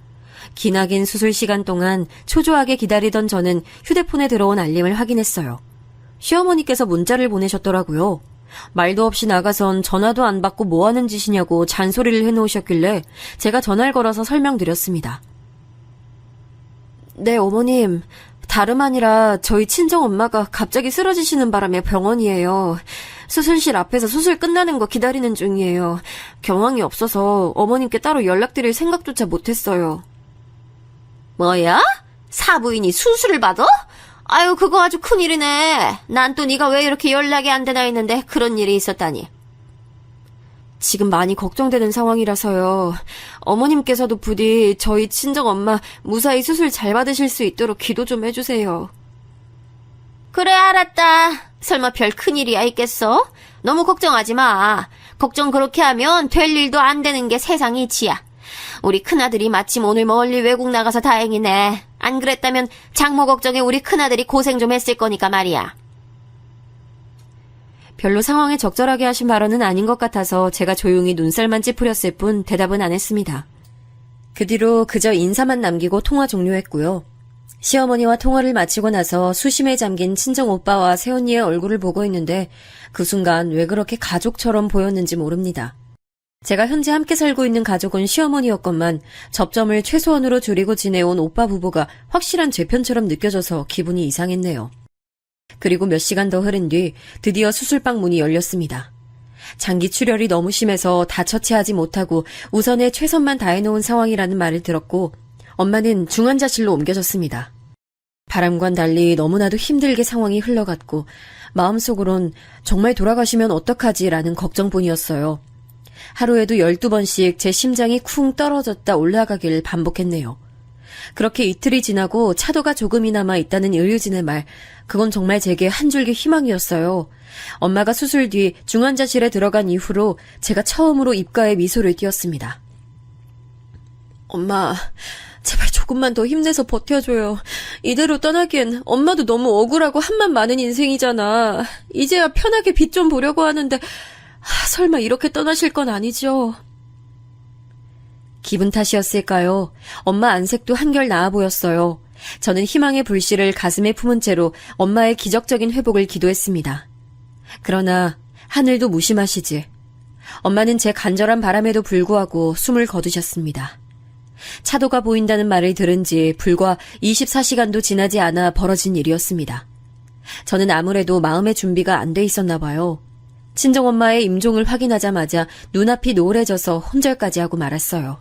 기나긴 수술 시간 동안 초조하게 기다리던 저는 휴대폰에 들어온 알림을 확인했어요. 시어머니께서 문자를 보내셨더라고요. 말도 없이 나가선 전화도 안 받고 뭐하는 짓이냐고 잔소리를 해놓으셨길래 제가 전화를 걸어서 설명드렸습니다. 네, 어머님. 다름 아니라 저희 친정엄마가 갑자기 쓰러지시는 바람에 병원이에요. 수술실 앞에서 수술 끝나는 거 기다리는 중이에요. 경황이 없어서 어머님께 따로 연락드릴 생각조차 못했어요. 뭐야? 사부인이 수술을 받아? 아유, 그거 아주 큰일이네. 난 또 네가 왜 이렇게 연락이 안 되나 했는데 그런 일이 있었다니. 지금 많이 걱정되는 상황이라서요. 어머님께서도 부디 저희 친정엄마 무사히 수술 잘 받으실 수 있도록 기도 좀 해주세요. 그래, 알았다. 설마 별 큰일이야 있겠어? 너무 걱정하지 마. 걱정 그렇게 하면 될 일도 안 되는 게 세상 이치야. 우리 큰아들이 마침 오늘 멀리 외국 나가서 다행이네. 안 그랬다면 장모 걱정에 우리 큰아들이 고생 좀 했을 거니까 말이야. 별로 상황에 적절하게 하신 발언은 아닌 것 같아서 제가 조용히 눈살만 찌푸렸을 뿐 대답은 안 했습니다. 그 뒤로 그저 인사만 남기고 통화 종료했고요. 시어머니와 통화를 마치고 나서 수심에 잠긴 친정 오빠와 새언니의 얼굴을 보고 있는데 그 순간 왜 그렇게 가족처럼 보였는지 모릅니다. 제가 현재 함께 살고 있는 가족은 시어머니였건만 접점을 최소한으로 줄이고 지내온 오빠 부부가 확실한 제 편처럼 느껴져서 기분이 이상했네요. 그리고 몇 시간 더 흐른 뒤 드디어 수술방 문이 열렸습니다. 장기 출혈이 너무 심해서 다 처치하지 못하고 우선의 최선만 다해놓은 상황이라는 말을 들었고 엄마는 중환자실로 옮겨졌습니다. 바람과는 달리 너무나도 힘들게 상황이 흘러갔고 마음속으론 정말 돌아가시면 어떡하지라는 걱정뿐이었어요. 하루에도 12번씩 제 심장이 쿵 떨어졌다 올라가기를 반복했네요. 그렇게 이틀이 지나고 차도가 조금이나마 있다는 의료진의 말, 그건 정말 제게 한 줄기 희망이었어요. 엄마가 수술 뒤 중환자실에 들어간 이후로 제가 처음으로 입가에 미소를 띄었습니다. 엄마, 제발 조금만 더 힘내서 버텨줘요. 이대로 떠나기엔 엄마도 너무 억울하고 한만 많은 인생이잖아. 이제야 편하게 빛 좀 보려고 하는데 설마 이렇게 떠나실 건 아니죠? 기분 탓이었을까요? 엄마 안색도 한결 나아 보였어요. 저는 희망의 불씨를 가슴에 품은 채로 엄마의 기적적인 회복을 기도했습니다. 그러나 하늘도 무심하시지. 엄마는 제 간절한 바람에도 불구하고 숨을 거두셨습니다. 차도가 보인다는 말을 들은 지 불과 24시간도 지나지 않아 벌어진 일이었습니다. 저는 아무래도 마음의 준비가 안 돼 있었나 봐요. 친정엄마의 임종을 확인하자마자 눈앞이 노을해져서 혼절까지 하고 말았어요.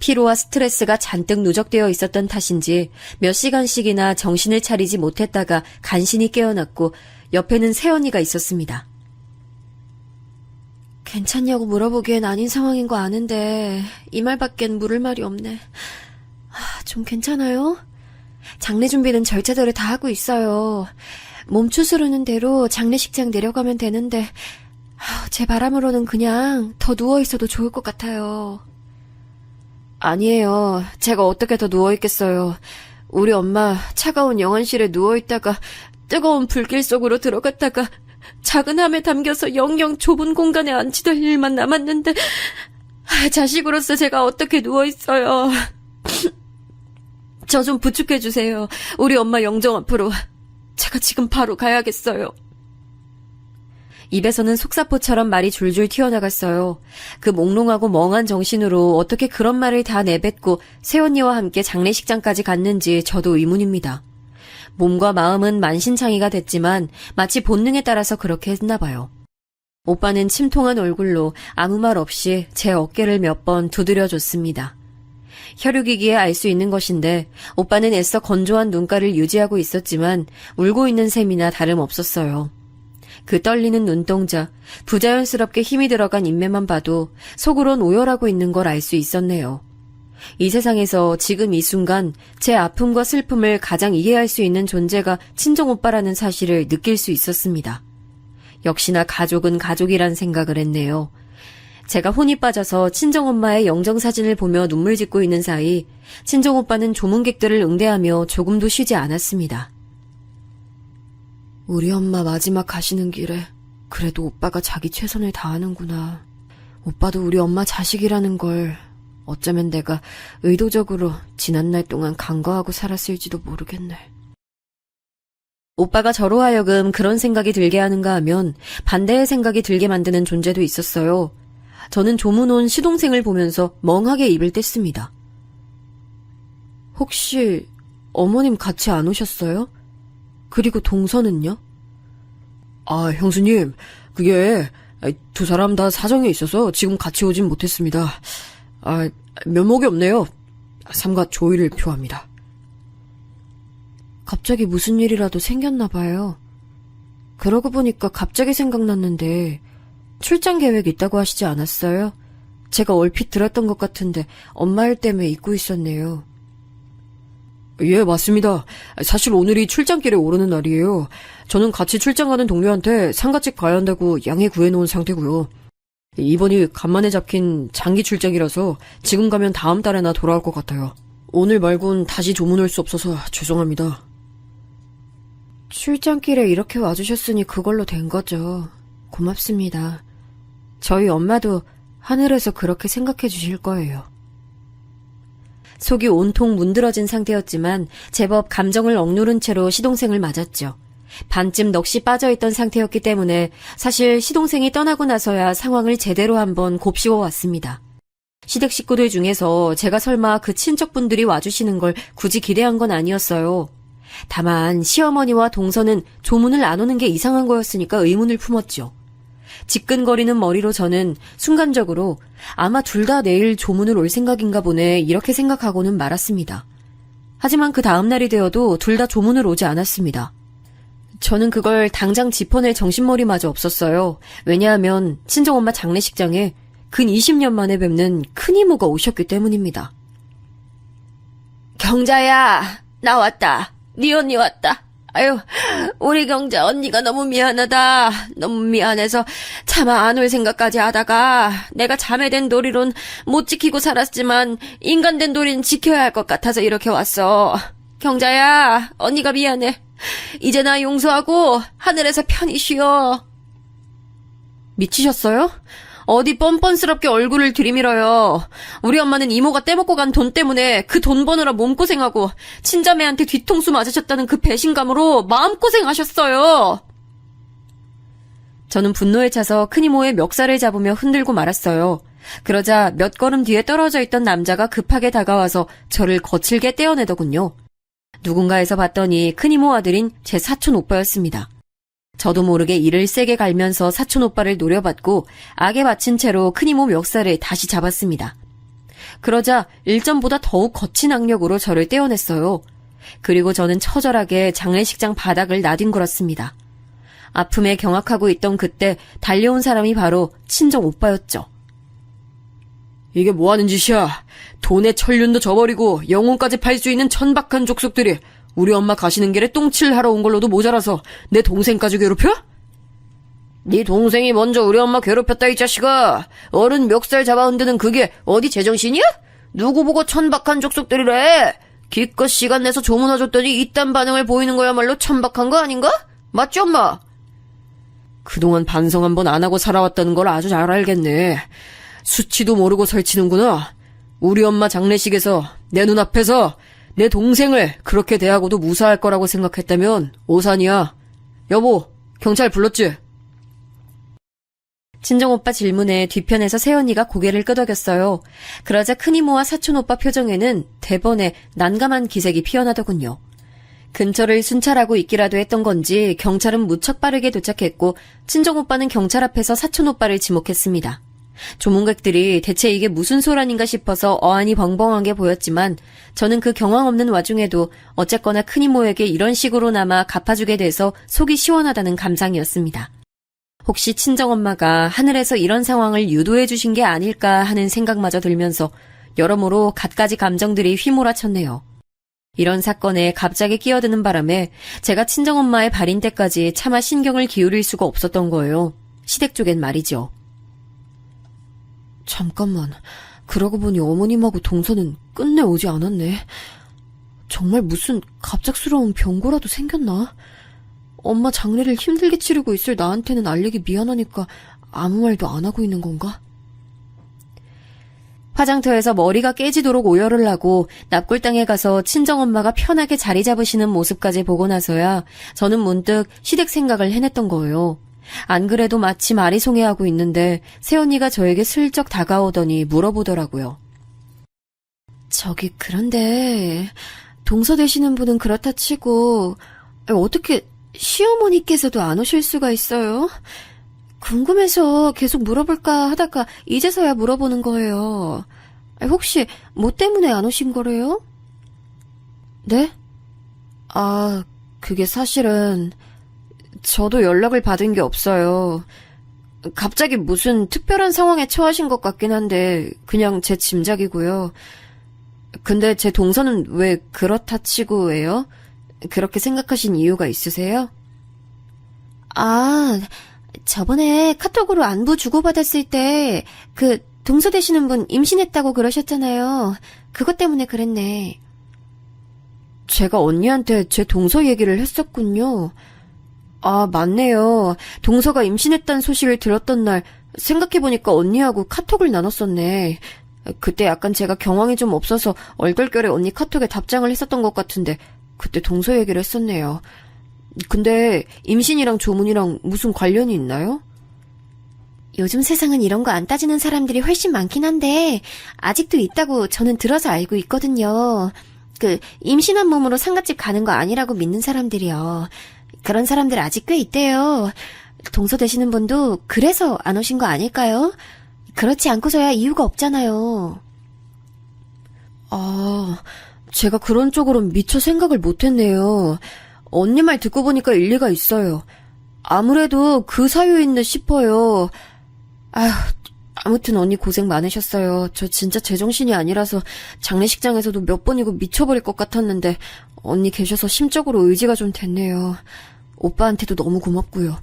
피로와 스트레스가 잔뜩 누적되어 있었던 탓인지 몇 시간씩이나 정신을 차리지 못했다가 간신히 깨어났고 옆에는 새언니가 있었습니다. 괜찮냐고 물어보기엔 아닌 상황인 거 아는데 이 말밖엔 물을 말이 없네. 좀 괜찮아요? 장례 준비는 절차대로 다 하고 있어요. 몸 추스르는 대로 장례식장 내려가면 되는데 제 바람으로는 그냥 더 누워있어도 좋을 것 같아요. 아니에요. 제가 어떻게 더 누워있겠어요. 우리 엄마 차가운 영안실에 누워있다가 뜨거운 불길 속으로 들어갔다가 작은 함에 담겨서 영영 좁은 공간에 안치될 일만 남았는데 자식으로서 제가 어떻게 누워있어요. 저 좀 부축해주세요. 우리 엄마 영정 앞으로. 제가 지금 바로 가야겠어요. 입에서는 속사포처럼 말이 줄줄 튀어나갔어요. 그 몽롱하고 멍한 정신으로 어떻게 그런 말을 다 내뱉고 새언니와 함께 장례식장까지 갔는지 저도 의문입니다. 몸과 마음은 만신창이가 됐지만 마치 본능에 따라서 그렇게 했나 봐요. 오빠는 침통한 얼굴로 아무 말 없이 제 어깨를 몇 번 두드려줬습니다. 혈육이기에 알 수 있는 것인데 오빠는 애써 건조한 눈가를 유지하고 있었지만 울고 있는 셈이나 다름없었어요. 그 떨리는 눈동자, 부자연스럽게 힘이 들어간 인매만 봐도 속으론 오열하고 있는 걸 알 수 있었네요. 이 세상에서 지금 이 순간 제 아픔과 슬픔을 가장 이해할 수 있는 존재가 친정오빠라는 사실을 느낄 수 있었습니다. 역시나 가족은 가족이란 생각을 했네요. 제가 혼이 빠져서 친정엄마의 영정사진을 보며 눈물 짓고 있는 사이 친정오빠는 조문객들을 응대하며 조금도 쉬지 않았습니다. 우리 엄마 마지막 가시는 길에 그래도 오빠가 자기 최선을 다하는구나. 오빠도 우리 엄마 자식이라는 걸 어쩌면 내가 의도적으로 지난날 동안 간과하고 살았을지도 모르겠네. 오빠가 저로 하여금 그런 생각이 들게 하는가 하면 반대의 생각이 들게 만드는 존재도 있었어요. 저는 조문 온 시동생을 보면서 멍하게 입을 뗐습니다. 혹시 어머님 같이 안 오셨어요? 그리고 동서는요? 아, 형수님, 그게 두 사람 다 사정이 있어서 지금 같이 오진 못했습니다. 면목이 없네요. 삼가 조의를 표합니다. 갑자기 무슨 일이라도 생겼나 봐요. 그러고 보니까 갑자기 생각났는데 출장 계획 있다고 하시지 않았어요? 제가 얼핏 들었던 것 같은데 엄마 일 때문에 잊고 있었네요. 예, 맞습니다. 사실 오늘이 출장길에 오르는 날이에요. 저는 같이 출장 가는 동료한테 상가집 가야 한다고 양해 구해놓은 상태고요. 이번이 간만에 잡힌 장기 출장이라서 지금 가면 다음 달에나 돌아올 것 같아요. 오늘 말곤 다시 조문 올 수 없어서 죄송합니다. 출장길에 이렇게 와주셨으니 그걸로 된 거죠. 고맙습니다. 저희 엄마도 하늘에서 그렇게 생각해 주실 거예요. 속이 온통 문드러진 상태였지만 제법 감정을 억누른 채로 시동생을 맞았죠. 반쯤 넋이 빠져있던 상태였기 때문에 사실 시동생이 떠나고 나서야 상황을 제대로 한번 곱씹어 왔습니다. 시댁 식구들 중에서 제가 설마 그 친척분들이 와주시는 걸 굳이 기대한 건 아니었어요. 다만 시어머니와 동서는 조문을 안 오는 게 이상한 거였으니까 의문을 품었죠. 지끈거리는 머리로 저는 순간적으로 아마 둘 다 내일 조문을 올 생각인가 보네 이렇게 생각하고는 말았습니다. 하지만 그 다음 날이 되어도 둘 다 조문을 오지 않았습니다. 저는 그걸 당장 짚어낼 정신머리마저 없었어요. 왜냐하면 친정엄마 장례식장에 근 20년 만에 뵙는 큰이모가 오셨기 때문입니다. 경자야, 나 왔다. 네 언니 왔다. 아유, 우리 경자 언니가 너무 미안하다. 너무 미안해서 차마 안 올 생각까지 하다가 내가 자매된 도리론 못 지키고 살았지만 인간된 도리는 지켜야 할 것 같아서 이렇게 왔어. 경자야, 언니가 미안해. 이제 나 용서하고 하늘에서 편히 쉬어. 미치셨어요? 어디 뻔뻔스럽게 얼굴을 들이밀어요. 우리 엄마는 이모가 떼먹고 간 돈 때문에 그 돈 버느라 몸고생하고 친자매한테 뒤통수 맞으셨다는 그 배신감으로 마음고생하셨어요. 저는 분노에 차서 큰이모의 멱살을 잡으며 흔들고 말았어요. 그러자 몇 걸음 뒤에 떨어져 있던 남자가 급하게 다가와서 저를 거칠게 떼어내더군요. 누군가에서 봤더니 큰이모 아들인 제 사촌 오빠였습니다. 저도 모르게 이를 세게 갈면서 사촌 오빠를 노려봤고 악에 받친 채로 큰이모 멱살을 다시 잡았습니다. 그러자 일전보다 더욱 거친 악력으로 저를 떼어냈어요. 그리고 저는 처절하게 장례식장 바닥을 나뒹굴었습니다. 아픔에 경악하고 있던 그때 달려온 사람이 바로 친정 오빠였죠. 이게 뭐하는 짓이야? 돈의 천륜도 저버리고 영혼까지 팔 수 있는 천박한 족속들이 우리 엄마 가시는 길에 똥칠하러 온 걸로도 모자라서 내 동생까지 괴롭혀? 네 동생이 먼저 우리 엄마 괴롭혔다 이 자식아. 어른 멱살 잡아 흔드는 그게 어디 제정신이야? 누구 보고 천박한 족속들이래. 기껏 시간 내서 조문해줬더니 이딴 반응을 보이는 거야말로 천박한 거 아닌가? 맞지 엄마? 그동안 반성 한번 안 하고 살아왔다는 걸 아주 잘 알겠네. 수치도 모르고 설치는구나. 우리 엄마 장례식에서 내 눈앞에서 내 동생을 그렇게 대하고도 무사할 거라고 생각했다면 오산이야. 여보, 경찰 불렀지? 친정오빠 질문에 뒤편에서 새언니가 고개를 끄덕였어요. 그러자 큰이모와 사촌오빠 표정에는 대번에 난감한 기색이 피어나더군요. 근처를 순찰하고 있기라도 했던 건지 경찰은 무척 빠르게 도착했고 친정오빠는 경찰 앞에서 사촌오빠를 지목했습니다. 조문객들이 대체 이게 무슨 소란인가 싶어서 어안이 벙벙하게 보였지만 저는 그 경황 없는 와중에도 어쨌거나 큰이모에게 이런 식으로나마 갚아주게 돼서 속이 시원하다는 감상이었습니다. 혹시 친정엄마가 하늘에서 이런 상황을 유도해 주신 게 아닐까 하는 생각마저 들면서 여러모로 갖가지 감정들이 휘몰아쳤네요. 이런 사건에 갑자기 끼어드는 바람에 제가 친정엄마의 발인 때까지 차마 신경을 기울일 수가 없었던 거예요. 시댁 쪽엔 말이죠. 잠깐만, 그러고 보니 어머님하고 동서는 끝내 오지 않았네. 정말 무슨 갑작스러운 병고라도 생겼나? 엄마 장례를 힘들게 치르고 있을 나한테는 알리기 미안하니까 아무 말도 안 하고 있는 건가? 화장터에서 머리가 깨지도록 오열을 하고 납골당에 가서 친정엄마가 편하게 자리 잡으시는 모습까지 보고 나서야 저는 문득 시댁 생각을 해냈던 거예요. 안 그래도 마침 아리송해하고 있는데 새언니가 저에게 슬쩍 다가오더니 물어보더라고요. 저기 그런데 동서 되시는 분은 그렇다 치고 어떻게 시어머니께서도 안 오실 수가 있어요? 궁금해서 계속 물어볼까 하다가 이제서야 물어보는 거예요. 혹시 뭐 때문에 안 오신 거래요? 네? 아, 그게 사실은 저도 연락을 받은 게 없어요. 갑자기 무슨 특별한 상황에 처하신 것 같긴 한데 그냥 제 짐작이고요. 근데 제 동서는 왜 그렇다 치고예요? 그렇게 생각하신 이유가 있으세요? 아, 저번에 카톡으로 안부 주고받았을 때 그 동서 되시는 분 임신했다고 그러셨잖아요. 그것 때문에 그랬네. 제가 언니한테 제 동서 얘기를 했었군요. 아, 맞네요. 동서가 임신했다는 소식을 들었던 날 생각해보니까 언니하고 카톡을 나눴었네. 그때 약간 제가 경황이 좀 없어서 얼떨결에 언니 카톡에 답장을 했었던 것 같은데 그때 동서 얘기를 했었네요. 근데 임신이랑 조문이랑 무슨 관련이 있나요? 요즘 세상은 이런 거 안 따지는 사람들이 훨씬 많긴 한데 아직도 있다고 저는 들어서 알고 있거든요. 임신한 몸으로 상갓집 가는 거 아니라고 믿는 사람들이요. 그런 사람들 아직 꽤 있대요. 동서 되시는 분도 그래서 안 오신 거 아닐까요? 그렇지 않고서야 이유가 없잖아요. 아, 제가 그런 쪽으로는 미처 생각을 못했네요. 언니 말 듣고 보니까 일리가 있어요. 아무래도 그 사유인 듯 싶어요. 아휴, 아무튼 언니 고생 많으셨어요. 저 진짜 제정신이 아니라서 장례식장에서도 몇 번이고 미쳐버릴 것 같았는데 언니 계셔서 심적으로 의지가 좀 됐네요. 오빠한테도 너무 고맙고요.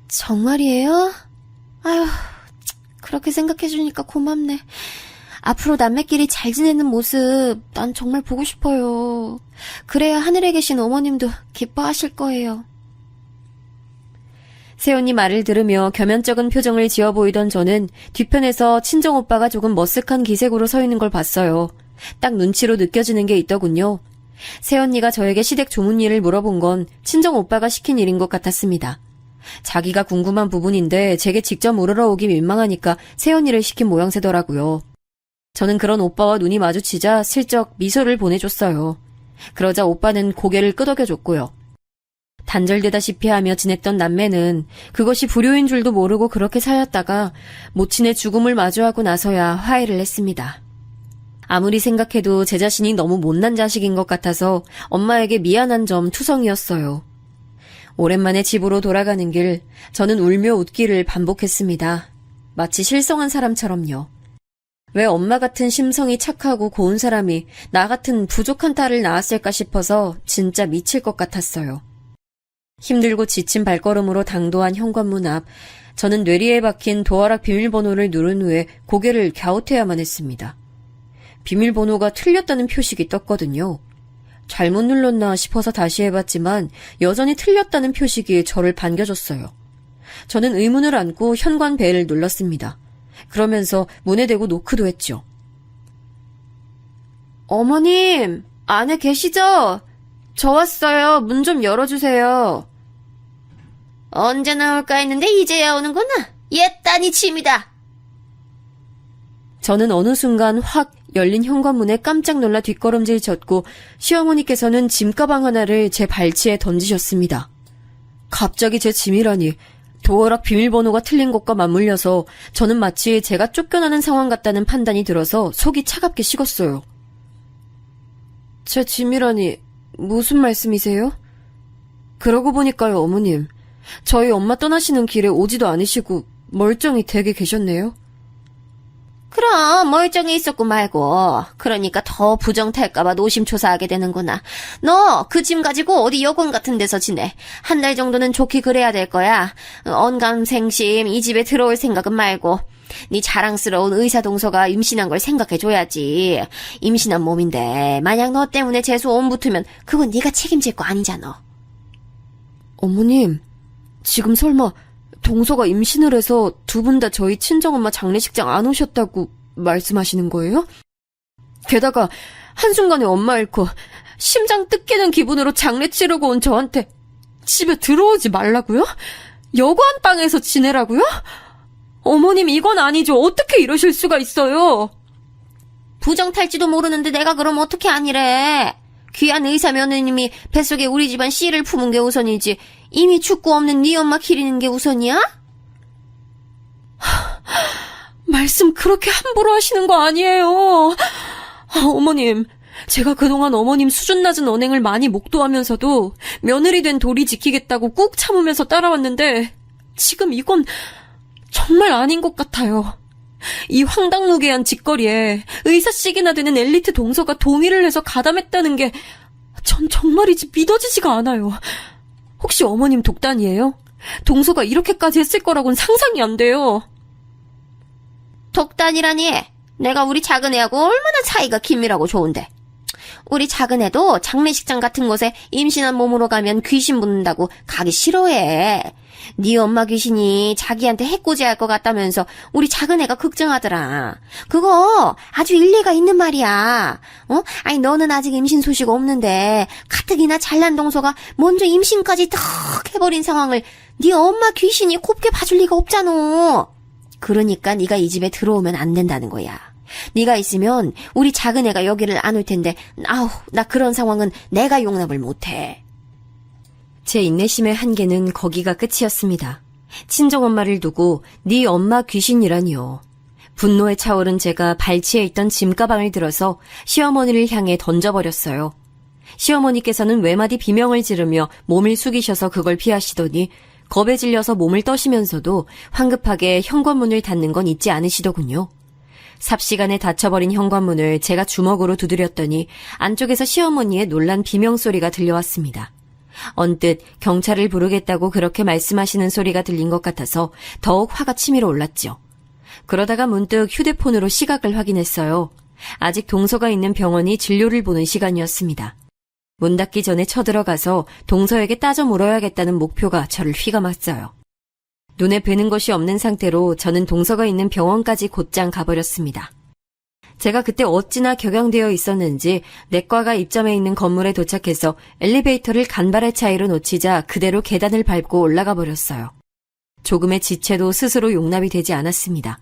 정말이에요? 아휴, 그렇게 생각해주니까 고맙네. 앞으로 남매끼리 잘 지내는 모습 난 정말 보고 싶어요. 그래야 하늘에 계신 어머님도 기뻐하실 거예요. 새언니 말을 들으며 겸연쩍은 표정을 지어 보이던 저는 뒤편에서 친정오빠가 조금 머쓱한 기색으로 서 있는 걸 봤어요. 딱 눈치로 느껴지는 게 있더군요. 새언니가 저에게 시댁 조문 일을 물어본 건 친정오빠가 시킨 일인 것 같았습니다. 자기가 궁금한 부분인데 제게 직접 물으러 오기 민망하니까 새언니를 시킨 모양새더라고요. 저는 그런 오빠와 눈이 마주치자 슬쩍 미소를 보내줬어요. 그러자 오빠는 고개를 끄덕여줬고요. 단절되다시피 하며 지냈던 남매는 그것이 불효인 줄도 모르고 그렇게 살았다가 모친의 죽음을 마주하고 나서야 화해를 했습니다. 아무리 생각해도 제 자신이 너무 못난 자식인 것 같아서 엄마에게 미안한 점 투성이었어요. 오랜만에 집으로 돌아가는 길, 저는 울며 웃기를 반복했습니다. 마치 실성한 사람처럼요. 왜 엄마 같은 심성이 착하고 고운 사람이 나 같은 부족한 딸을 낳았을까 싶어서 진짜 미칠 것 같았어요. 힘들고 지친 발걸음으로 당도한 현관문 앞, 저는 뇌리에 박힌 도어락 비밀번호를 누른 후에 고개를 갸웃해야만 했습니다. 비밀번호가 틀렸다는 표식이 떴거든요. 잘못 눌렀나 싶어서 다시 해봤지만 여전히 틀렸다는 표식이 저를 반겨줬어요. 저는 의문을 안고 현관 벨을 눌렀습니다. 그러면서 문에 대고 노크도 했죠. 어머님, 안에 계시죠? 저 왔어요. 문 좀 열어주세요. 언제 나올까 했는데 이제야 오는구나. 옛단이 침이다. 저는 어느 순간 확 열린 현관문에 깜짝 놀라 뒷걸음질 쳤고 시어머니께서는 짐가방 하나를 제 발치에 던지셨습니다. 갑자기 제 짐이라니. 도어락 비밀번호가 틀린 것과 맞물려서 저는 마치 제가 쫓겨나는 상황 같다는 판단이 들어서 속이 차갑게 식었어요. 제 짐이라니 무슨 말씀이세요? 그러고 보니까요, 어머님. 저희 엄마 떠나시는 길에 오지도 않으시고 멀쩡히 댁에 계셨네요. 그럼 멀쩡히 있었고 말고. 그러니까 더 부정 탈까봐 노심초사하게 되는구나. 너 그 짐 가지고 어디 여관 같은 데서 지내. 한 달 정도는 좋게 그래야 될 거야. 언감생심 이 집에 들어올 생각은 말고. 네 자랑스러운 의사 동서가 임신한 걸 생각해줘야지. 임신한 몸인데 만약 너 때문에 재수 온 붙으면 그건 네가 책임질 거 아니잖아. 어머님, 지금 설마 동서가 임신을 해서 두 분 다 저희 친정엄마 장례식장 안 오셨다고 말씀하시는 거예요? 게다가 한순간에 엄마 잃고 심장 뜯기는 기분으로 장례 치르고 온 저한테 집에 들어오지 말라고요? 여관방에서 지내라고요? 어머님, 이건 아니죠. 어떻게 이러실 수가 있어요? 부정 탈지도 모르는데 내가 그럼 어떻게 아니래. 귀한 의사 며느님이 뱃속에 우리 집안 씨를 품은 게 우선이지 이미 죽고 없는 네 엄마 기리는 게 우선이야? 말씀 그렇게 함부로 하시는 거 아니에요. 어머님, 제가 그동안 어머님 수준 낮은 언행을 많이 목도하면서도 며느리 된 도리 지키겠다고 꾹 참으면서 따라왔는데 지금 이건 정말 아닌 것 같아요. 이 황당무계한 짓거리에 의사씩이나 되는 엘리트 동서가 동의를 해서 가담했다는 게 전 정말이지 믿어지지가 않아요. 혹시 어머님 독단이에요? 동서가 이렇게까지 했을 거라고는 상상이 안 돼요. 독단이라니. 내가 우리 작은애하고 얼마나 사이가 긴밀하고 좋은데. 우리 작은애도 장례식장 같은 곳에 임신한 몸으로 가면 귀신 붙는다고 가기 싫어해. 네 엄마 귀신이 자기한테 해코지할 것 같다면서 우리 작은애가 걱정하더라. 그거 아주 일리가 있는 말이야. 아니 너는 아직 임신 소식 없는데 가뜩이나 잘난 동서가 먼저 임신까지 탁 해버린 상황을 네 엄마 귀신이 곱게 봐줄 리가 없잖아. 그러니까 네가 이 집에 들어오면 안 된다는 거야. 네가 있으면 우리 작은 애가 여기를 안 올 텐데 아우 나 그런 상황은 내가 용납을 못해. 제 인내심의 한계는 거기가 끝이었습니다. 친정엄마를 두고 네 엄마 귀신이라니요. 분노에 차오른 제가 발치에 있던 짐가방을 들어서 시어머니를 향해 던져버렸어요. 시어머니께서는 외마디 비명을 지르며 몸을 숙이셔서 그걸 피하시더니 겁에 질려서 몸을 떠시면서도 황급하게 현관문을 닫는 건 잊지 않으시더군요. 삽시간에 닫혀버린 현관문을 제가 주먹으로 두드렸더니 안쪽에서 시어머니의 놀란 비명소리가 들려왔습니다. 언뜻 경찰을 부르겠다고 그렇게 말씀하시는 소리가 들린 것 같아서 더욱 화가 치밀어 올랐죠. 그러다가 문득 휴대폰으로 시각을 확인했어요. 아직 동서가 있는 병원이 진료를 보는 시간이었습니다. 문 닫기 전에 쳐들어가서 동서에게 따져 물어야겠다는 목표가 저를 휘감았어요. 눈에 뵈는 것이 없는 상태로 저는 동서가 있는 병원까지 곧장 가버렸습니다. 제가 그때 어찌나 격양되어 있었는지 내과가 입점해 있는 건물에 도착해서 엘리베이터를 간발의 차이로 놓치자 그대로 계단을 밟고 올라가 버렸어요. 조금의 지체도 스스로 용납이 되지 않았습니다.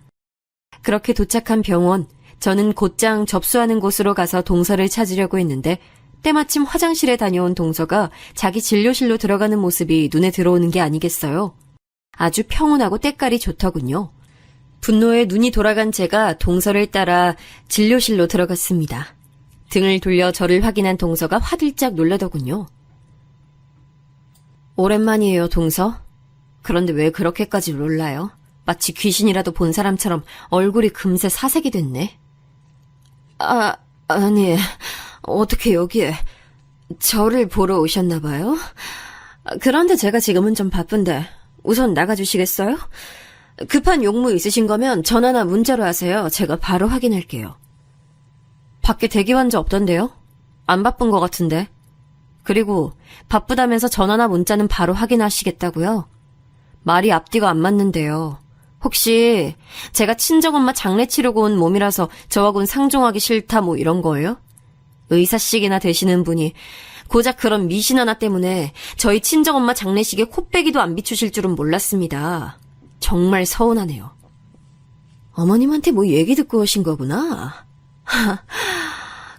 그렇게 도착한 병원, 저는 곧장 접수하는 곳으로 가서 동서를 찾으려고 했는데 때마침 화장실에 다녀온 동서가 자기 진료실로 들어가는 모습이 눈에 들어오는 게 아니겠어요. 아주 평온하고 때깔이 좋더군요. 분노에 눈이 돌아간 제가 동서를 따라 진료실로 들어갔습니다. 등을 돌려 저를 확인한 동서가 화들짝 놀라더군요. 오랜만이에요, 동서. 그런데 왜 그렇게까지 놀라요? 마치 귀신이라도 본 사람처럼 얼굴이 금세 사색이 됐네. 아니, 어떻게 여기에 저를 보러 오셨나 봐요? 그런데 제가 지금은 좀 바쁜데 우선 나가주시겠어요? 급한 용무 있으신 거면 전화나 문자로 하세요. 제가 바로 확인할게요. 밖에 대기 환자 없던데요? 안 바쁜 것 같은데. 그리고 바쁘다면서 전화나 문자는 바로 확인하시겠다고요? 말이 앞뒤가 안 맞는데요. 혹시 제가 친정엄마 장례 치르고 온 몸이라서 저하고는 상종하기 싫다 뭐 이런 거예요? 의사씩이나 되시는 분이 고작 그런 미신 하나 때문에 저희 친정엄마 장례식에 코빼기도 안 비추실 줄은 몰랐습니다. 정말 서운하네요. 어머님한테 뭐 얘기 듣고 오신 거구나.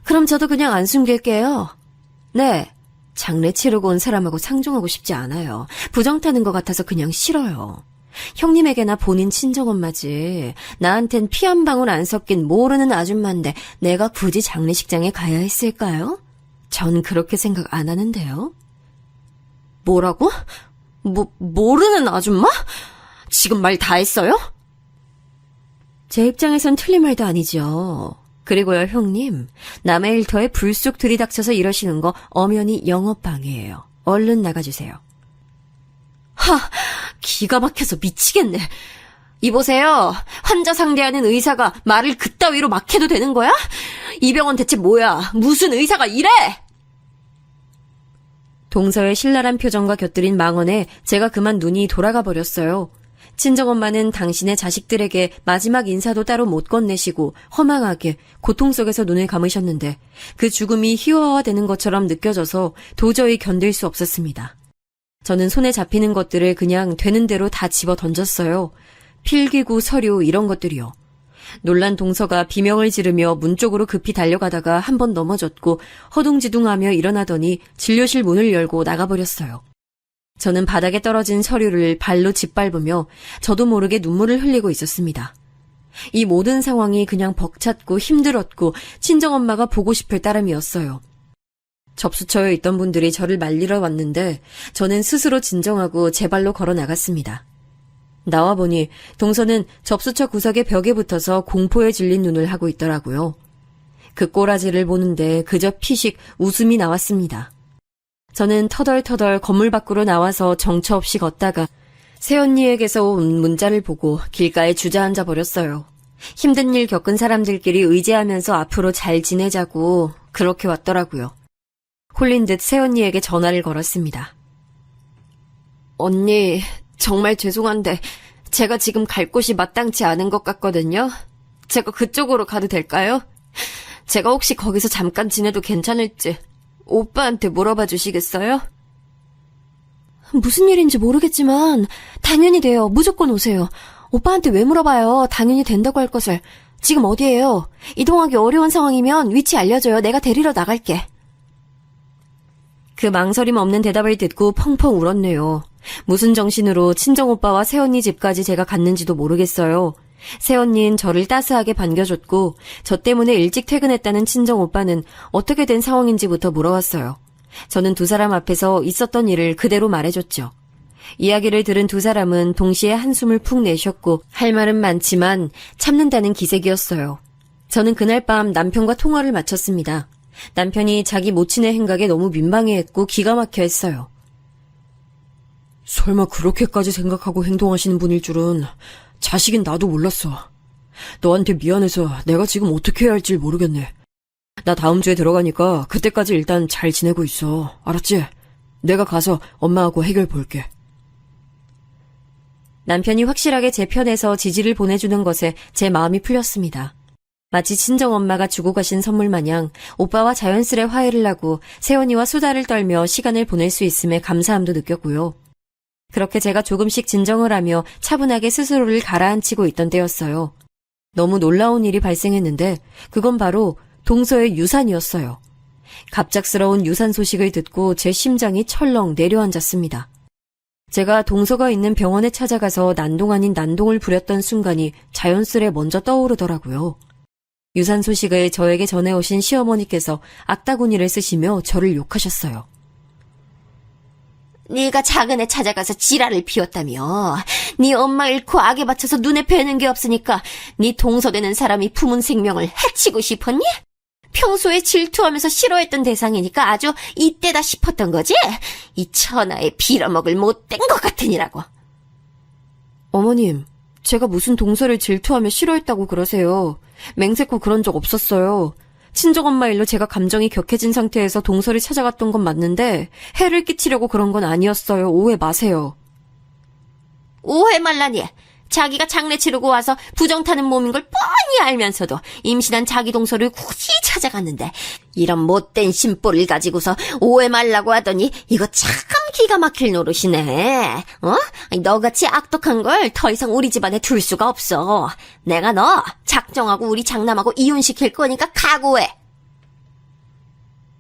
그럼 저도 그냥 안 숨길게요. 네, 장례 치르고 온 사람하고 상종하고 싶지 않아요. 부정 타는 것 같아서 그냥 싫어요. 형님에게나 본인 친정엄마지. 나한텐 피 한 방울 안 섞인 모르는 아줌마인데 내가 굳이 장례식장에 가야 했을까요? 전 그렇게 생각 안 하는데요. 뭐라고? 모르는 아줌마? 지금 말 다 했어요? 제 입장에선 틀린 말도 아니죠. 그리고요, 형님. 남의 일터에 불쑥 들이닥쳐서 이러시는 거 엄연히 영업방해예요. 얼른 나가주세요. 기가 막혀서 미치겠네. 이보세요. 환자 상대하는 의사가 말을 그따위로 막 해도 되는 거야? 이 병원 대체 뭐야? 무슨 의사가 이래? 동서의 신랄한 표정과 곁들인 망언에 제가 그만 눈이 돌아가 버렸어요. 친정엄마는 당신의 자식들에게 마지막 인사도 따로 못 건네시고 허망하게 고통 속에서 눈을 감으셨는데 그 죽음이 희화화되는 것처럼 느껴져서 도저히 견딜 수 없었습니다. 저는 손에 잡히는 것들을 그냥 되는 대로 다 집어 던졌어요. 필기구, 서류 이런 것들이요. 놀란 동서가 비명을 지르며 문 쪽으로 급히 달려가다가 한 번 넘어졌고 허둥지둥하며 일어나더니 진료실 문을 열고 나가버렸어요. 저는 바닥에 떨어진 서류를 발로 짓밟으며 저도 모르게 눈물을 흘리고 있었습니다. 이 모든 상황이 그냥 벅찼고 힘들었고 친정엄마가 보고 싶을 따름이었어요. 접수처에 있던 분들이 저를 말리러 왔는데 저는 스스로 진정하고 제 발로 걸어 나갔습니다. 나와보니 동서는 접수처 구석의 벽에 붙어서 공포에 질린 눈을 하고 있더라고요. 그 꼬라지를 보는데 그저 피식 웃음이 나왔습니다. 저는 터덜터덜 건물 밖으로 나와서 정처 없이 걷다가 새언니에게서 온 문자를 보고 길가에 주저앉아 버렸어요. 힘든 일 겪은 사람들끼리 의지하면서 앞으로 잘 지내자고 그렇게 왔더라고요. 홀린 듯 새언니에게 전화를 걸었습니다. 언니, 정말 죄송한데 제가 지금 갈 곳이 마땅치 않은 것 같거든요. 제가 그쪽으로 가도 될까요? 제가 혹시 거기서 잠깐 지내도 괜찮을지 오빠한테 물어봐 주시겠어요? 무슨 일인지 모르겠지만 당연히 돼요. 무조건 오세요. 오빠한테 왜 물어봐요. 당연히 된다고 할 것을. 지금 어디예요? 이동하기 어려운 상황이면 위치 알려줘요. 내가 데리러 나갈게. 그 망설임 없는 대답을 듣고 펑펑 울었네요. 무슨 정신으로 친정오빠와 새언니 집까지 제가 갔는지도 모르겠어요. 새언니는 저를 따스하게 반겨줬고 저 때문에 일찍 퇴근했다는 친정오빠는 어떻게 된 상황인지부터 물어왔어요. 저는 두 사람 앞에서 있었던 일을 그대로 말해줬죠. 이야기를 들은 두 사람은 동시에 한숨을 푹 내쉬었고 할 말은 많지만 참는다는 기색이었어요. 저는 그날 밤 남편과 통화를 마쳤습니다. 남편이 자기 모친의 행각에 너무 민망해했고 기가 막혀 했어요. 설마 그렇게까지 생각하고 행동하시는 분일 줄은 자식인 나도 몰랐어. 너한테 미안해서 내가 지금 어떻게 해야 할지 모르겠네. 나 다음 주에 들어가니까 그때까지 일단 잘 지내고 있어. 알았지? 내가 가서 엄마하고 해결 볼게. 남편이 확실하게 제 편에서 지지를 보내주는 것에 제 마음이 풀렸습니다. 마치 친정엄마가 주고 가신 선물 마냥 오빠와 자연스레 화해를 하고 새언니와 수다를 떨며 시간을 보낼 수 있음에 감사함도 느꼈고요. 그렇게 제가 조금씩 진정을 하며 차분하게 스스로를 가라앉히고 있던 때였어요. 너무 놀라운 일이 발생했는데 그건 바로 동서의 유산이었어요. 갑작스러운 유산 소식을 듣고 제 심장이 철렁 내려앉았습니다. 제가 동서가 있는 병원에 찾아가서 난동 아닌 난동을 부렸던 순간이 자연스레 먼저 떠오르더라고요. 유산 소식을 저에게 전해오신 시어머니께서 악다구니를 쓰시며 저를 욕하셨어요. 네가 작은 애 찾아가서 지랄을 피웠다며. 네 엄마 잃고 악에 바쳐서 눈에 뵈는 게 없으니까 네 동서되는 사람이 품은 생명을 해치고 싶었니? 평소에 질투하면서 싫어했던 대상이니까 아주 이때다 싶었던 거지? 이 천하에 빌어먹을 못된 것 같으니라고. 어머님, 제가 무슨 동서를 질투하며 싫어했다고 그러세요. 맹세코 그런 적 없었어요. 친정엄마 일로 제가 감정이 격해진 상태에서 동서를 찾아갔던 건 맞는데 해를 끼치려고 그런 건 아니었어요. 오해 마세요. 오해 말라니. 자기가 장례 치르고 와서 부정 타는 몸인 걸 뻔히 알면서도 임신한 자기 동서를 굳이 찾아갔는데 이런 못된 심보를 가지고서 오해 말라고 하더니 이거 참 기가 막힐 노릇이네. 너같이 악독한 걸 더 이상 우리 집안에 둘 수가 없어. 내가 너 작정하고 우리 장남하고 이혼시킬 거니까 각오해.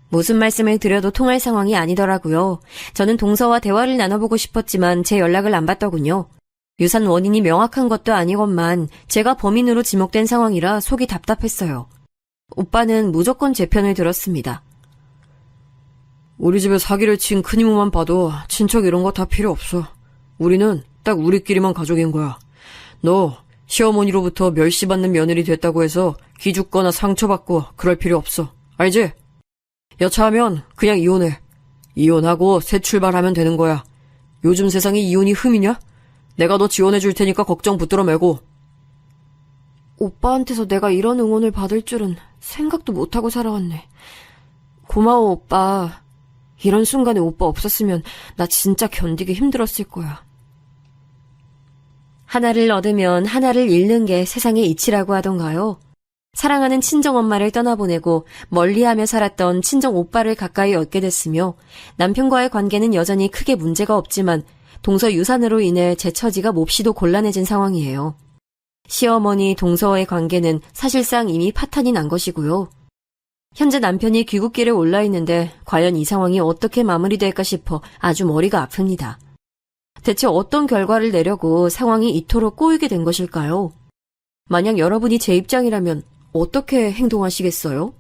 무슨 말씀을 드려도 통할 상황이 아니더라고요. 저는 동서와 대화를 나눠보고 싶었지만 제 연락을 안 받더군요. 유산 원인이 명확한 것도 아니건만 제가 범인으로 지목된 상황이라 속이 답답했어요. 오빠는 무조건 제 편을 들었습니다. 우리 집에 사기를 친 큰 이모만 봐도 친척 이런 거 다 필요 없어. 우리는 딱 우리끼리만 가족인 거야. 너 시어머니로부터 멸시받는 며느리 됐다고 해서 기죽거나 상처받고 그럴 필요 없어. 알지? 여차하면 그냥 이혼해. 이혼하고 새 출발하면 되는 거야. 요즘 세상에 이혼이 흠이냐? 내가 너 지원해 줄 테니까 걱정 붙들어 매고. 오빠한테서 내가 이런 응원을 받을 줄은 생각도 못하고 살아왔네. 고마워, 오빠. 이런 순간에 오빠 없었으면 나 진짜 견디기 힘들었을 거야. 하나를 얻으면 하나를 잃는 게 세상의 이치라고 하던가요? 사랑하는 친정엄마를 떠나보내고 멀리하며 살았던 친정오빠를 가까이 얻게 됐으며 남편과의 관계는 여전히 크게 문제가 없지만 동서 유산으로 인해 제 처지가 몹시도 곤란해진 상황이에요. 시어머니 동서와의 관계는 사실상 이미 파탄이 난 것이고요. 현재 남편이 귀국길에 올라 있는데 과연 이 상황이 어떻게 마무리될까 싶어 아주 머리가 아픕니다. 대체 어떤 결과를 내려고 상황이 이토록 꼬이게 된 것일까요? 만약 여러분이 제 입장이라면 어떻게 행동하시겠어요?